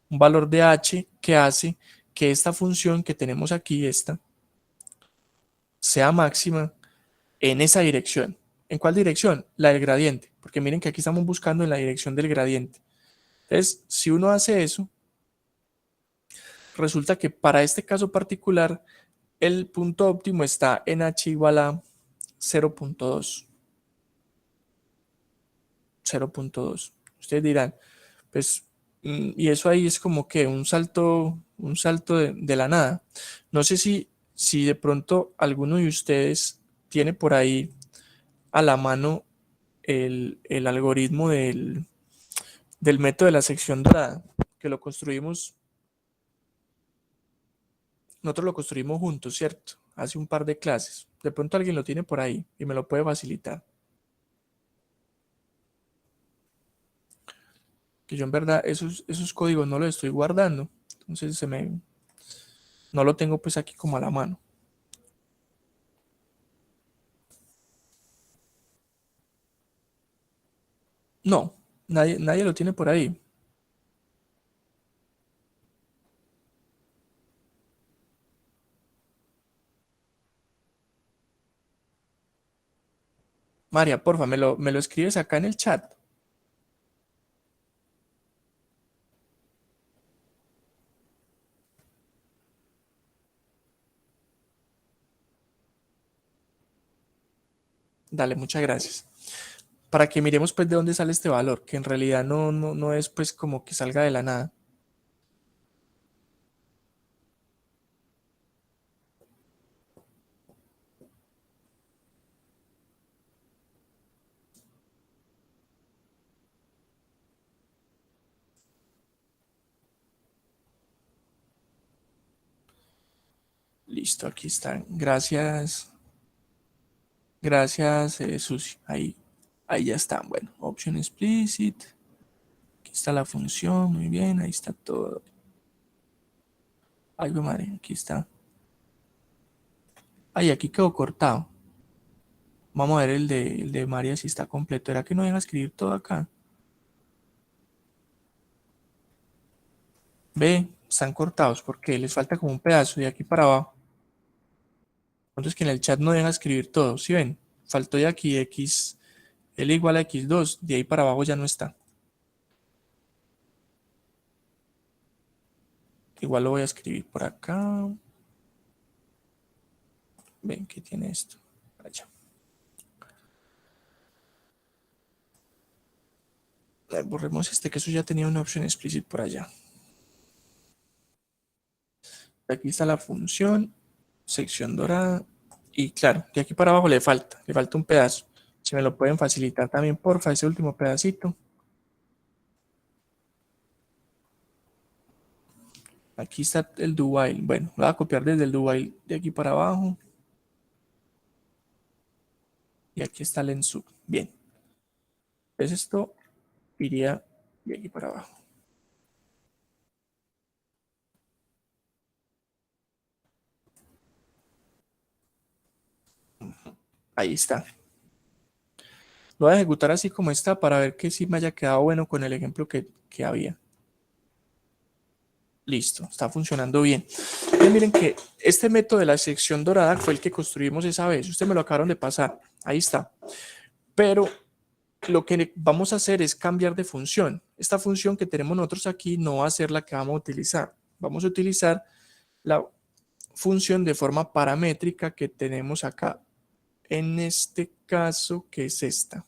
Speaker 1: Un valor de h que hace que esta función que tenemos aquí, esta, sea máxima en esa dirección. ¿En cuál dirección? La del gradiente. Porque miren que aquí estamos buscando en la dirección del gradiente. Entonces, si uno hace eso, resulta que para este caso particular, el punto óptimo está en h igual a 0.2. 0.2. Ustedes dirán, pues, y eso ahí es como que un salto de la nada. No sé si de pronto alguno de ustedes tiene por ahí a la mano el algoritmo del método de la sección dorada, que lo construimos. Nosotros lo construimos juntos, ¿cierto? Hace un par de clases. De pronto alguien lo tiene por ahí y me lo puede facilitar. Que yo en verdad esos códigos no los estoy guardando. Entonces No lo tengo pues aquí como a la mano. No, nadie lo tiene por ahí. María, porfa, me lo escribes acá en el chat. Dale, muchas gracias. Para que miremos pues de dónde sale este valor, que en realidad no es pues como que salga de la nada. Listo, aquí están. Gracias. Gracias, Susi. Ahí ya están. Bueno, option explicit. Aquí está la función. Muy bien, ahí está todo. Ay, madre, aquí está. Ay, aquí quedó cortado. Vamos a ver el de María si está completo. ¿Era que no deja escribir todo acá? Ve, están cortados porque les falta como un pedazo de aquí para abajo. Entonces que en el chat no deja escribir todo. ¿Sí ven? Faltó de aquí x, L igual a x2. De ahí para abajo ya no está. Igual lo voy a escribir por acá. Ven, ¿qué tiene esto? Allá. Borremos este, que eso ya tenía una opción explicit por allá. Aquí está la función, sección dorada. Y claro, de aquí para abajo le falta un pedazo. Si me lo pueden facilitar también, porfa, ese último pedacito. Aquí está el do while. Bueno, lo voy a copiar desde el do while de aquí para abajo. Y aquí está el ensub. Bien. Entonces esto iría de aquí para abajo. Ahí está. Lo voy a ejecutar así como está para ver que sí me haya quedado bueno con el ejemplo que había. Listo, está funcionando bien. Entonces, miren que este método de la sección dorada fue el que construimos esa vez. Ustedes me lo acabaron de pasar. Ahí está. Pero lo que vamos a hacer es cambiar de función. Esta función que tenemos nosotros aquí no va a ser la que vamos a utilizar. Vamos a utilizar la función de forma paramétrica que tenemos acá. En este caso, que es esta.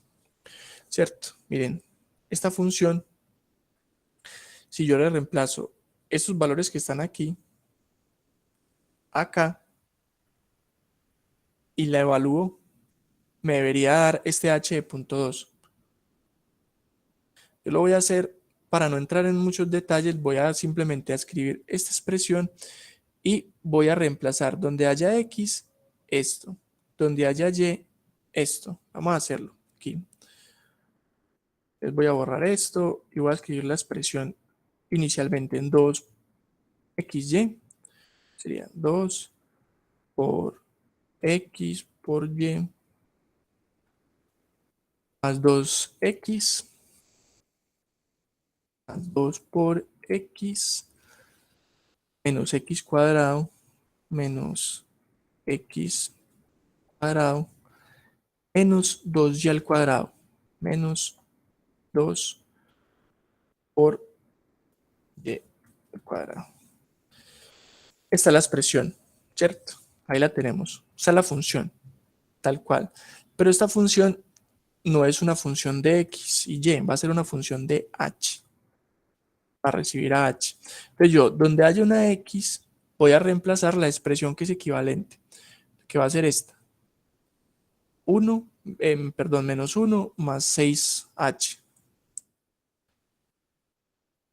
Speaker 1: ¿Cierto? Miren, esta función, si yo le reemplazo estos valores que están aquí, acá, y la evalúo, me debería dar este h de punto 2. Yo lo voy a hacer para no entrar en muchos detalles, voy a simplemente escribir esta expresión y voy a reemplazar donde haya x, esto, donde haya y, esto. Vamos a hacerlo aquí. Les voy a borrar esto y voy a escribir la expresión inicialmente en 2xy. Sería 2 por x por y más 2x más 2 por x menos x cuadrado menos x cuadrado menos 2y al cuadrado menos 2 por y al cuadrado. Esta es la expresión, ¿cierto? Ahí la tenemos. Esta es la función, tal cual. Pero esta función no es una función de x y y, va a ser una función de h, para recibir a h. Entonces yo, donde haya una x, voy a reemplazar la expresión que es equivalente, que va a ser esta. 1, perdón, menos 1 más 6h.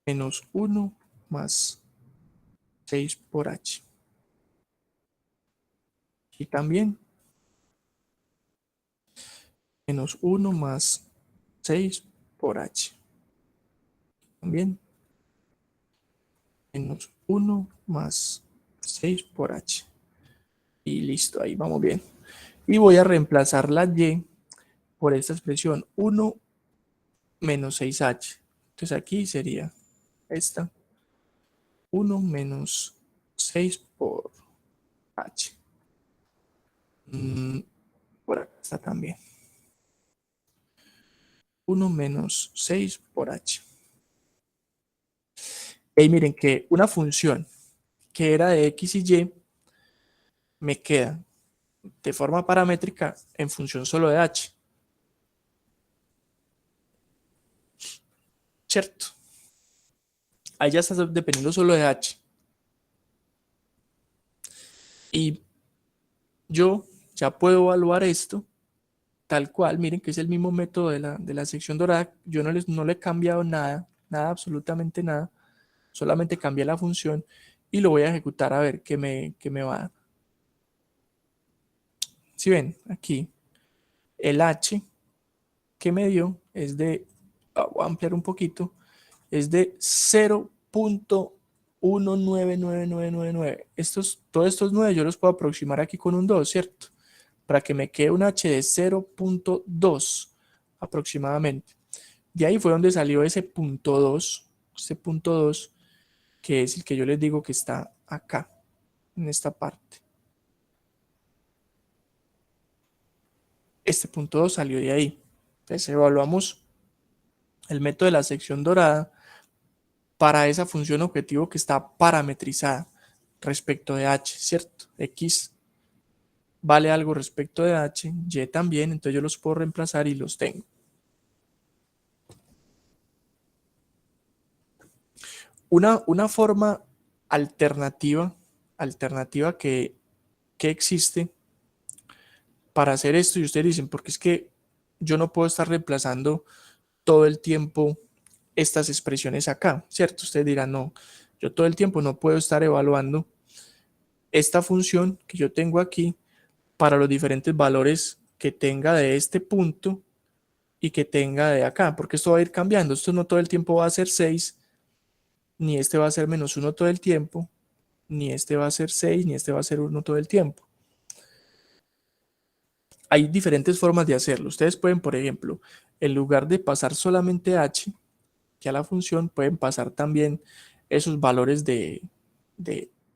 Speaker 1: Menos 1 más 6 por h. Y también menos 1 más 6 por h. También menos 1 más 6 por h. Y listo, ahí vamos bien. Y voy a reemplazar la y por esta expresión 1 menos 6h. Entonces aquí sería esta 1 menos 6 por h. Por acá está también. 1 menos 6 por h. Y miren que una función que era de x y y me queda de forma paramétrica en función solo de h. ¿Cierto? Ahí ya está dependiendo solo de h. Y yo ya puedo evaluar esto tal cual. Miren que es el mismo método de la sección dorada. Yo no le he cambiado nada, absolutamente nada. Solamente cambié la función y lo voy a ejecutar a ver qué me va a dar. Si ven, aquí el h que me dio es de, voy a ampliar un poquito, es de 0.199999. Todos estos 9 yo los puedo aproximar aquí con un 2, ¿cierto? Para que me quede un h de 0.2 aproximadamente. De ahí fue donde salió ese punto 2, este punto 2, que es el que yo les digo que está acá, en esta parte. Este punto 2 salió de ahí. Entonces evaluamos el método de la sección dorada para esa función objetivo que está parametrizada respecto de h, ¿cierto? X vale algo respecto de h, y también, entonces yo los puedo reemplazar y los tengo. Una forma alternativa que existe para hacer esto, y ustedes dicen, porque es que yo no puedo estar reemplazando todo el tiempo estas expresiones acá, ¿cierto? Ustedes dirán, no, yo todo el tiempo no puedo estar evaluando esta función que yo tengo aquí para los diferentes valores que tenga de este punto y que tenga de acá, porque esto va a ir cambiando. Esto no todo el tiempo va a ser 6, ni este va a ser menos 1 todo el tiempo, ni este va a ser 6, ni este va a ser 1 todo el tiempo. Hay diferentes formas de hacerlo. Ustedes pueden, por ejemplo, en lugar de pasar solamente h, que a la función, pueden pasar también esos valores de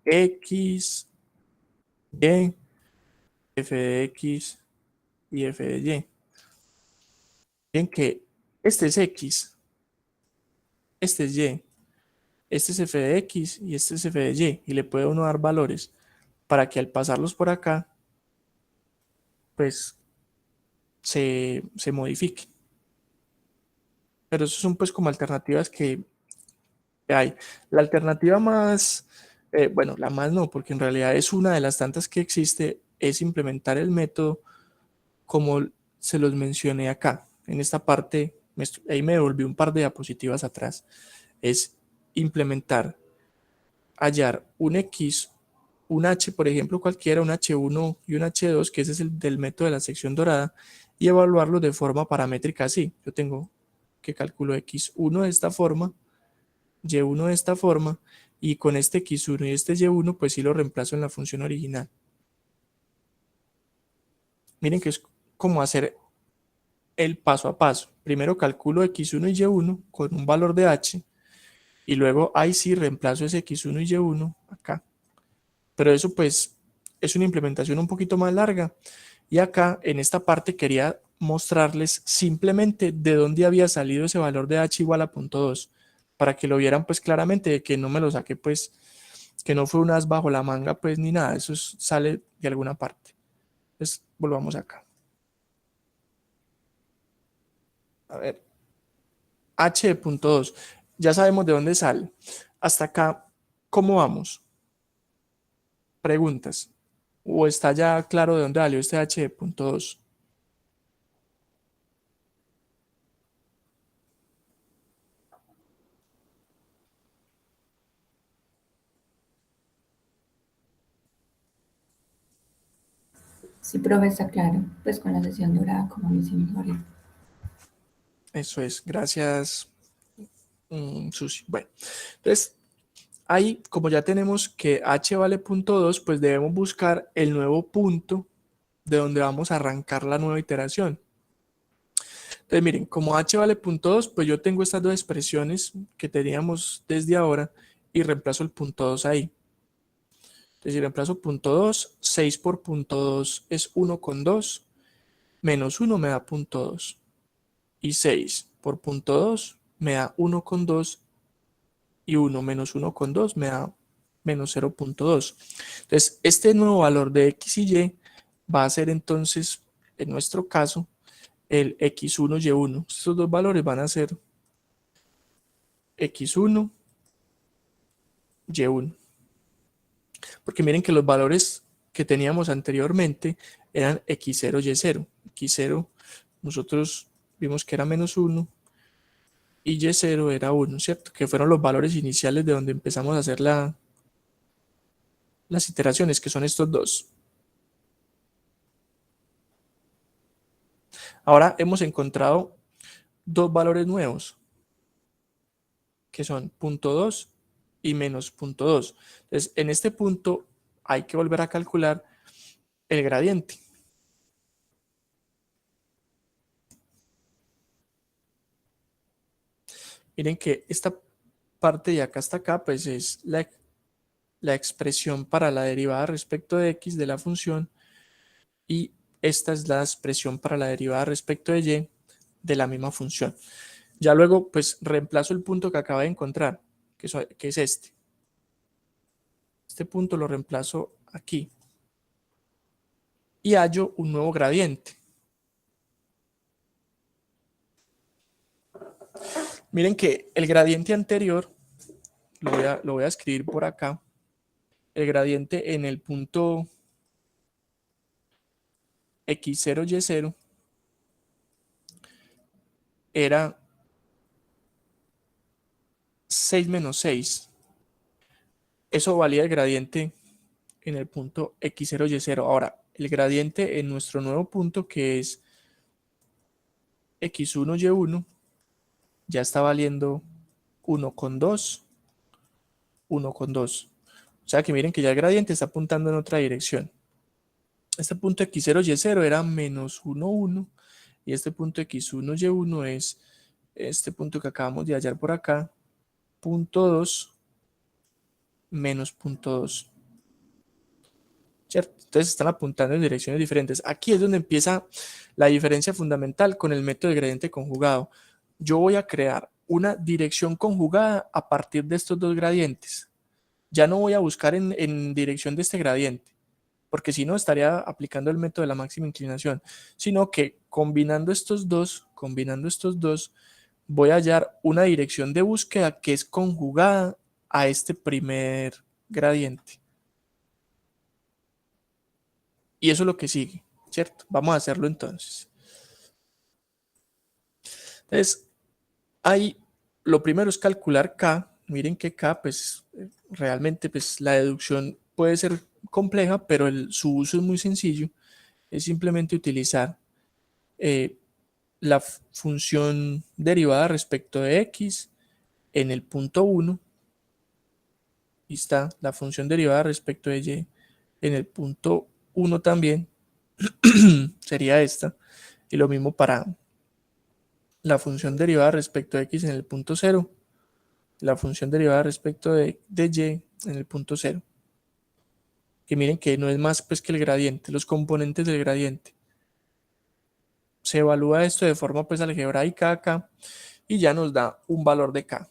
Speaker 1: x, y, f de x y f de y. Bien que este es x, este es y, este es f de x y este es f de y le puede uno dar valores para que al pasarlos por acá, pues se modifique. Pero eso son pues como alternativas que hay. La alternativa más, bueno, la más no, porque en realidad es una de las tantas que existe, es implementar el método como se los mencioné acá. En esta parte, ahí me devolví un par de diapositivas atrás, es implementar, hallar un X, un H, por ejemplo, cualquiera, un H1 y un H2, que ese es el del método de la sección dorada, y evaluarlo de forma paramétrica así. Yo tengo que calculo X1 de esta forma, Y1 de esta forma, y con este X1 y este Y1, pues sí lo reemplazo en la función original. Miren que es como hacer el paso a paso. Primero calculo X1 y Y1 con un valor de H, y luego ahí sí reemplazo ese X1 y Y1 acá. Pero eso pues es una implementación un poquito más larga, y acá en esta parte quería mostrarles simplemente de dónde había salido ese valor de h igual a 0.2, para que lo vieran pues claramente, de que no me lo saqué pues, que no fue un as bajo la manga pues ni nada, eso sale de alguna parte. Entonces volvamos acá. A ver, h de 0.2, ya sabemos de dónde sale. Hasta acá, ¿cómo vamos? Preguntas. ¿O está ya claro de dónde salió este h de 0.2?
Speaker 3: Sí, profe, está claro. Pues con la sesión dorada, como lo hicimos ahorita.
Speaker 1: Eso es, gracias, Susi. Bueno, entonces ahí, como ya tenemos que h vale 0.2, pues debemos buscar el nuevo punto de donde vamos a arrancar la nueva iteración. Entonces, miren, como h vale 0.2, pues yo tengo estas dos expresiones que teníamos desde ahora y reemplazo el 0.2 ahí. Entonces, si reemplazo 0.2, 6 por 0.2 es 1,2, menos 1 me da 0.2. Y 6 por 0.2 me da 1,2 y 1 menos 1,2 me da menos 0,2. Entonces, este nuevo valor de x y y va a ser entonces, en nuestro caso, el x1, y1. Estos dos valores van a ser x1, y1. Porque miren que los valores que teníamos anteriormente eran x0, y0. x0 nosotros vimos que era menos 1 y y0 era 1, ¿cierto? Que fueron los valores iniciales de donde empezamos a hacer las iteraciones, que son estos dos. Ahora hemos encontrado dos valores nuevos, que son 0.2 y menos 0.2. Entonces, en este punto hay que volver a calcular el gradiente. Miren que esta parte de acá hasta acá, pues es la expresión para la derivada respecto de x de la función, y esta es la expresión para la derivada respecto de y de la misma función. Ya luego, pues reemplazo el punto que acabo de encontrar, que es este. Este punto lo reemplazo aquí y hallo un nuevo gradiente. Miren que el gradiente anterior, lo voy a escribir por acá, el gradiente en el punto x0, y0 era 6 menos 6. Eso valía el gradiente en el punto x0, y0. Ahora, el gradiente en nuestro nuevo punto, que es x1, y1, ya está valiendo 1,2, 1,2. O sea que miren que ya el gradiente está apuntando en otra dirección. Este punto x0, y0 era menos 1, 1. Y este punto x1, y1 es este punto que acabamos de hallar por acá, punto 2 menos punto 2. ¿Cierto? Entonces están apuntando en direcciones diferentes. Aquí es donde empieza la diferencia fundamental con el método de gradiente conjugado. Yo voy a crear una dirección conjugada a partir de estos dos gradientes. Ya no voy a buscar en dirección de este gradiente, porque si no estaría aplicando el método de la máxima inclinación, sino que combinando estos dos, voy a hallar una dirección de búsqueda que es conjugada a este primer gradiente. Y eso es lo que sigue, ¿cierto? Vamos a hacerlo entonces. Entonces, ahí lo primero es calcular K. Miren que K, pues realmente pues, la deducción puede ser compleja, pero su uso es muy sencillo. Es simplemente utilizar la función derivada respecto de x en el punto 1. Y está la función derivada respecto de y en el punto 1 también. Sería esta. Y lo mismo para la función derivada respecto de x en el punto 0, la función derivada respecto de y en el punto 0. Que miren que no es más pues que el gradiente, los componentes del gradiente. Se evalúa esto de forma pues algebraica acá y ya nos da un valor de k,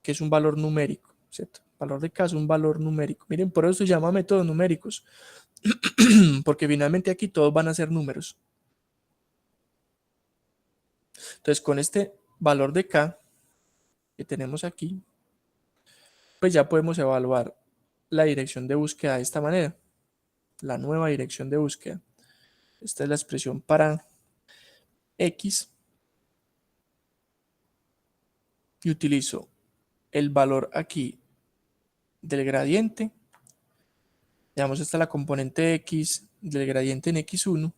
Speaker 1: que es un valor numérico, ¿cierto? El valor de k es un valor numérico. Miren, por eso se llama métodos numéricos, porque finalmente aquí todos van a ser números. Entonces, con este valor de k que tenemos aquí, pues ya podemos evaluar la dirección de búsqueda de esta manera, la nueva dirección de búsqueda. Esta es la expresión para x y utilizo el valor aquí del gradiente. Digamos, esta es la componente x del gradiente en x1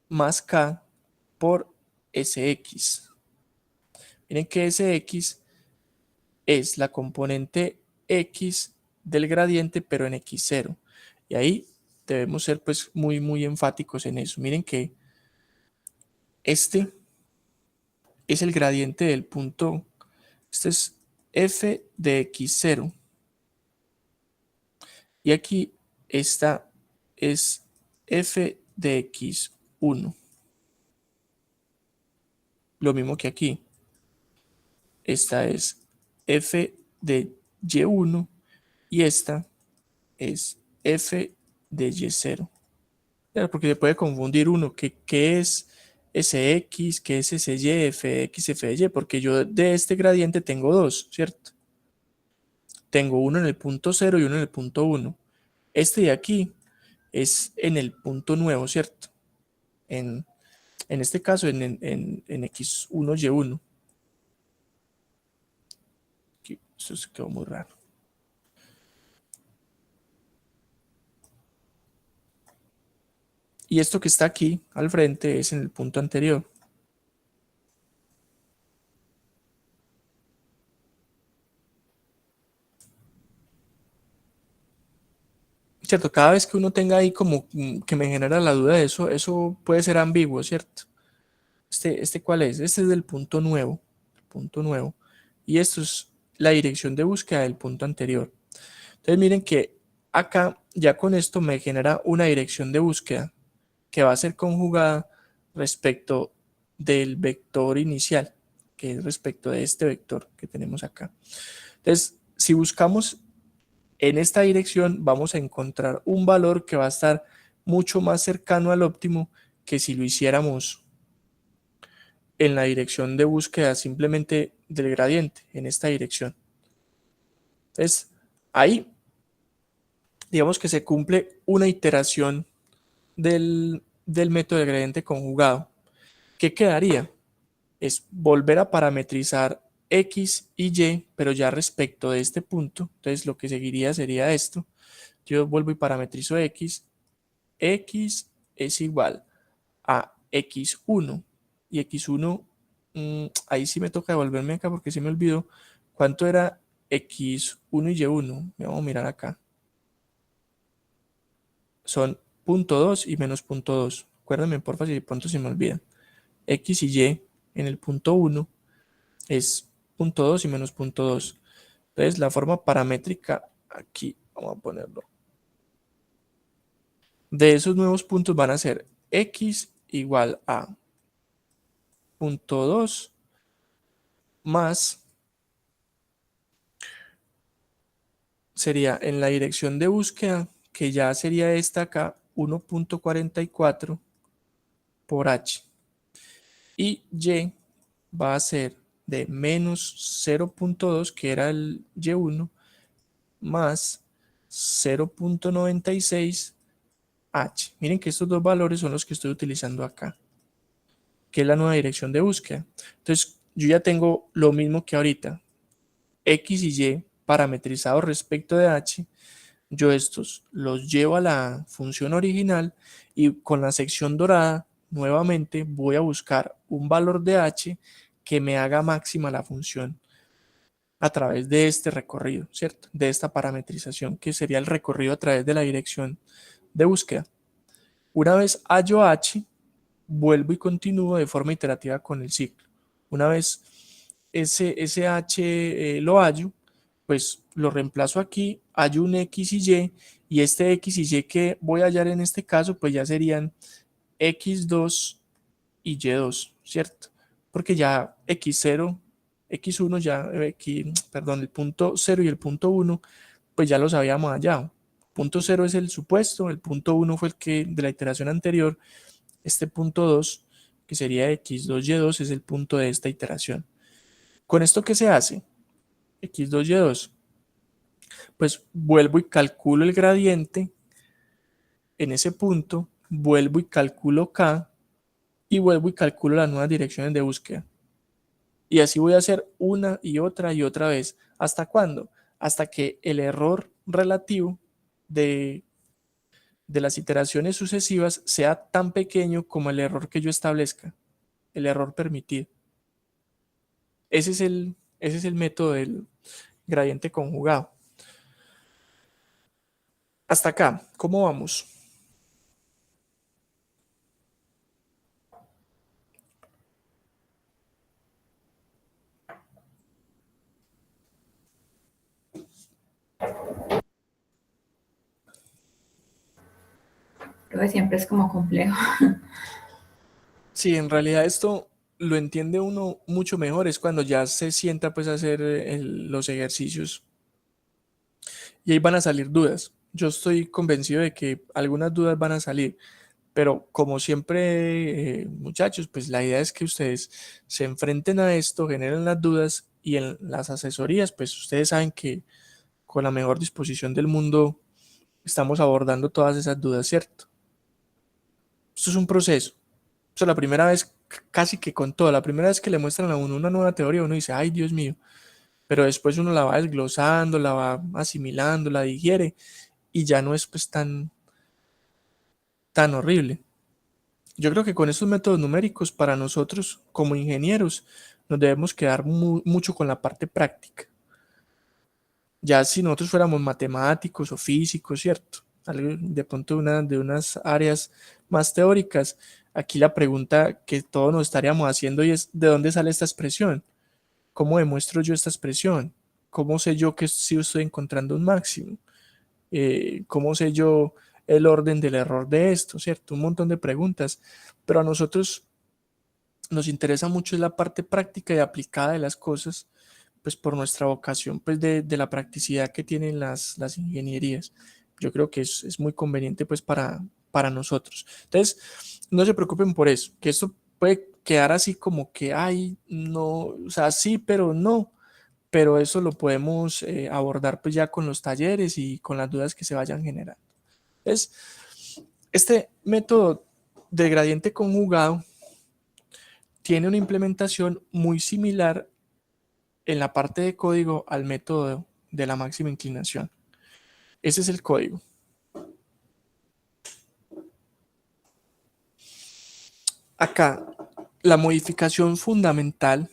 Speaker 1: más k por sx. Miren que sx es la componente x del gradiente, pero en x0. Y ahí debemos ser pues muy enfáticos en eso. Miren que este es el gradiente del punto, este es f de x0. Y aquí esta es f de x1. Lo mismo que aquí. Esta es f de y1 y esta es f de y0. Porque se puede confundir uno, que qué es ese x, qué es ese y, f de x, f de y, porque yo de este gradiente tengo dos, ¿cierto? Tengo uno en el punto 0 y uno en el punto 1. Este de aquí es en el punto nuevo, ¿cierto? En este caso en x1, y1. Aquí, eso se quedó muy raro. Y esto que está aquí al frente es en el punto anterior. ¿Cierto? Cada vez que uno tenga ahí como que me genera la duda de eso puede ser ambiguo, ¿cierto? ¿Este cuál es? Este es del punto nuevo. El punto nuevo. Y esto es la dirección de búsqueda del punto anterior. Entonces miren que acá ya con esto me genera una dirección de búsqueda que va a ser conjugada respecto del vector inicial, que es respecto de este vector que tenemos acá. Entonces, si buscamos en esta dirección, vamos a encontrar un valor que va a estar mucho más cercano al óptimo que si lo hiciéramos en la dirección de búsqueda simplemente del gradiente, en esta dirección. Entonces, ahí, digamos que se cumple una iteración del método de gradiente conjugado. ¿Qué quedaría? Es volver a parametrizar x y y, pero ya respecto de este punto. Entonces lo que seguiría sería esto. Yo vuelvo y parametrizo x. X es igual a x1. Y x1, ahí sí me toca devolverme acá porque sí me olvidó. ¿Cuánto era x1 y y1? Vamos a mirar acá. Son 0.2 y menos 0.2. Acuérdenme, porfa, si de pronto se me olvida. X y y en el punto 1 es 0.2 y menos 0.2. Entonces la forma paramétrica aquí, vamos a ponerlo, de esos nuevos puntos van a ser x igual a 0.2 más, sería en la dirección de búsqueda, que ya sería esta acá, 1.44 por h. Y y va a ser de menos 0.2, que era el y1, más 0.96 h. Miren que estos dos valores son los que estoy utilizando acá, que es la nueva dirección de búsqueda. Entonces, yo ya tengo lo mismo que ahorita, x y y parametrizados respecto de h. Yo estos los llevo a la función original y con la sección dorada nuevamente voy a buscar un valor de h que me haga máxima la función a través de este recorrido, ¿cierto? De esta parametrización, que sería el recorrido a través de la dirección de búsqueda. Una vez hallo h, vuelvo y continúo de forma iterativa con el ciclo. Una vez ese h lo hallo, pues lo reemplazo aquí, hallo un x y este x y y que voy a hallar en este caso, pues ya serían x2 y y2, ¿cierto? Porque ya x0, x1 ya, perdón, el punto 0 y el punto 1, pues ya los habíamos hallado. Punto 0 es el supuesto, el punto 1 fue el que de la iteración anterior, este punto 2, que sería x2, y2, es el punto de esta iteración. ¿Con esto qué se hace? x2, y2. Pues vuelvo y calculo el gradiente en ese punto, vuelvo y calculo k y vuelvo y calculo las nuevas direcciones de búsqueda. Y así voy a hacer una y otra vez. ¿Hasta cuándo? Hasta que el error relativo de las iteraciones sucesivas sea tan pequeño como el error que yo establezca, el error permitido. Ese es el método gradiente conjugado. Hasta acá, ¿cómo vamos?
Speaker 3: Creo que siempre es como complejo.
Speaker 1: Sí, en realidad esto lo entiende uno mucho mejor, es cuando ya se sienta pues a hacer los ejercicios y ahí van a salir dudas. Yo estoy convencido de que algunas dudas van a salir, pero como siempre, muchachos, pues la idea es que ustedes se enfrenten a esto, generen las dudas y en las asesorías, pues ustedes saben que con la mejor disposición del mundo estamos abordando todas esas dudas, ¿cierto? Esto es un proceso. O sea, la primera vez, casi que con todo, la primera vez que le muestran a uno una nueva teoría, uno dice, ay, Dios mío, pero después uno la va desglosando, la va asimilando, la digiere y ya no es pues tan horrible. Yo creo que con estos métodos numéricos, para nosotros como ingenieros, nos debemos quedar mucho con la parte práctica. Ya si nosotros fuéramos matemáticos o físicos, ¿cierto? Algo de pronto de unas áreas más teóricas, aquí la pregunta que todos nos estaríamos haciendo y es, ¿de dónde sale esta expresión? ¿Cómo demuestro yo esta expresión? ¿Cómo sé yo que sí estoy encontrando un máximo? ¿Cómo sé yo el orden del error de esto? ¿Cierto? Un montón de preguntas. Pero a nosotros nos interesa mucho la parte práctica y aplicada de las cosas, pues por nuestra vocación pues de la practicidad que tienen las ingenierías. Yo creo que es muy conveniente pues para nosotros. Entonces, no se preocupen por eso, que esto puede quedar así como que, ay, no, o sea, sí, pero no, pero eso lo podemos abordar pues ya con los talleres y con las dudas que se vayan generando. Entonces, este método de gradiente conjugado tiene una implementación muy similar en la parte de código al método de la máxima inclinación. Ese es el código. Acá, la modificación fundamental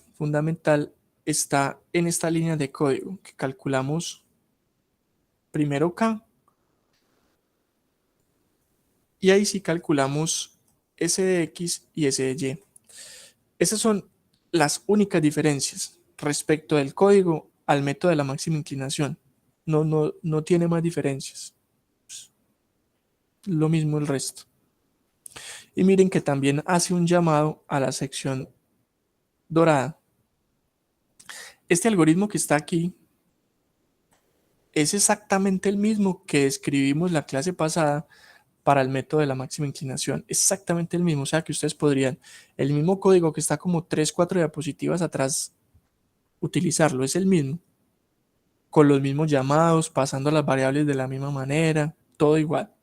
Speaker 1: está en esta línea de código que calculamos primero K y ahí sí calculamos S de X y S de Y. Esas son las únicas diferencias respecto del código al método de la máxima inclinación. No tiene más diferencias. Lo mismo el resto. Y miren que también hace un llamado a la sección dorada. Este algoritmo que está aquí es exactamente el mismo que escribimos la clase pasada para el método de la máxima inclinación. Exactamente el mismo. O sea que ustedes podrían, el mismo código que está como 3, 4 diapositivas atrás, utilizarlo. Es el mismo. Con los mismos llamados, pasando las variables de la misma manera, todo igual.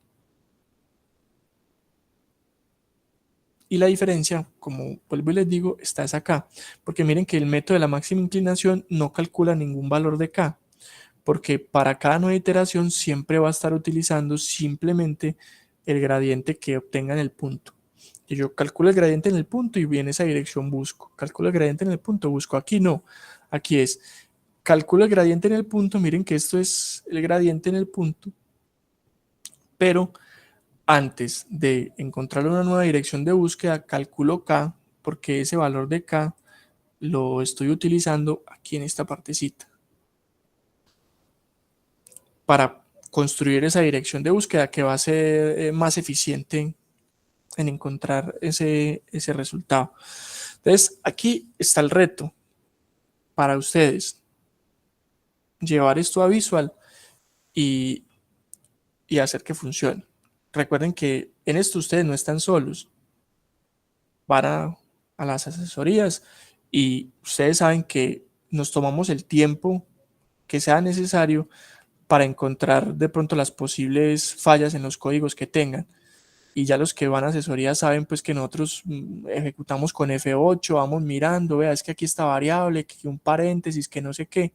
Speaker 1: Y la diferencia, como vuelvo y les digo, está es acá. Porque miren que el método de la máxima inclinación no calcula ningún valor de K. Porque para cada nueva iteración siempre va a estar utilizando simplemente el gradiente que obtenga en el punto. Y yo calculo el gradiente en el punto y en esa dirección busco. Calculo el gradiente en el punto, busco. Aquí no. Aquí es, calculo el gradiente en el punto. Miren que esto es el gradiente en el punto. Pero antes de encontrar una nueva dirección de búsqueda, calculo K, porque ese valor de K lo estoy utilizando aquí en esta partecita para construir esa dirección de búsqueda que va a ser más eficiente en encontrar ese resultado. Entonces, aquí está el reto para ustedes, llevar esto a Visual y, y hacer que funcione. Recuerden que en esto ustedes no están solos, van a las asesorías y ustedes saben que nos tomamos el tiempo que sea necesario para encontrar de pronto las posibles fallas en los códigos que tengan. Y ya los que van a asesoría saben pues que nosotros ejecutamos con F8, vamos mirando, vea, es que aquí está variable, que un paréntesis, que no sé qué,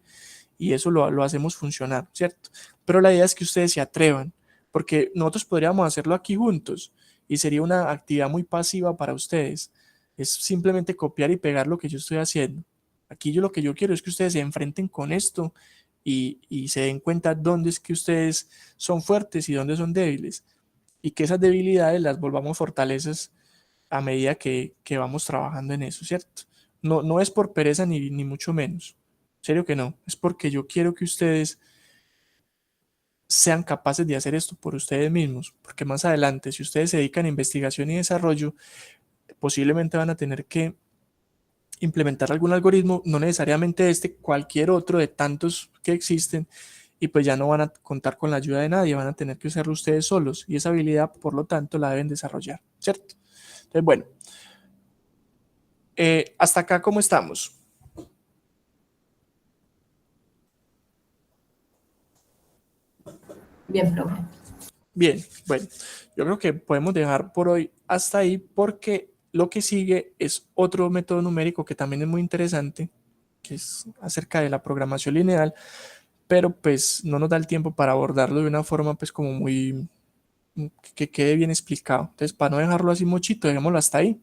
Speaker 1: y eso lo hacemos funcionar, ¿cierto? Pero la idea es que ustedes se atrevan, porque nosotros podríamos hacerlo aquí juntos y sería una actividad muy pasiva para ustedes. Es simplemente copiar y pegar lo que yo estoy haciendo. Aquí yo lo que yo quiero es que ustedes se enfrenten con esto y se den cuenta dónde es que ustedes son fuertes y dónde son débiles, y que esas debilidades las volvamos fortalezas a medida que vamos trabajando en eso, ¿cierto? No, no es por pereza ni mucho menos, en serio que no, es porque yo quiero que ustedes sean capaces de hacer esto por ustedes mismos, porque más adelante, si ustedes se dedican a investigación y desarrollo, posiblemente van a tener que implementar algún algoritmo, no necesariamente este, cualquier otro de tantos que existen, y pues ya no van a contar con la ayuda de nadie, van a tener que usarlo ustedes solos, y esa habilidad, por lo tanto, la deben desarrollar, ¿cierto? Entonces, bueno, hasta acá, ¿cómo estamos?
Speaker 3: Bien, profe.
Speaker 1: Bien, bueno, yo creo que podemos dejar por hoy hasta ahí, porque lo que sigue es otro método numérico que también es muy interesante, que es acerca de la programación lineal, pero pues no nos da el tiempo para abordarlo de una forma pues como muy, que quede bien explicado. Entonces, para no dejarlo así mochito, dejémoslo hasta ahí.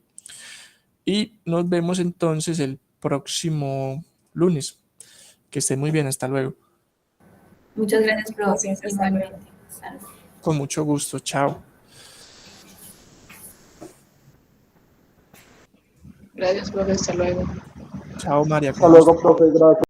Speaker 1: Y nos vemos entonces el próximo lunes. Que estén muy bien, hasta luego.
Speaker 3: Muchas gracias, profe.
Speaker 4: Gracias, hasta luego.
Speaker 3: Igualmente. Hasta luego.
Speaker 1: Con mucho gusto, chao.
Speaker 4: Gracias, profe, hasta luego.
Speaker 1: Chao, María,
Speaker 2: Hasta
Speaker 1: con gusto.
Speaker 2: luego, profe, gracias.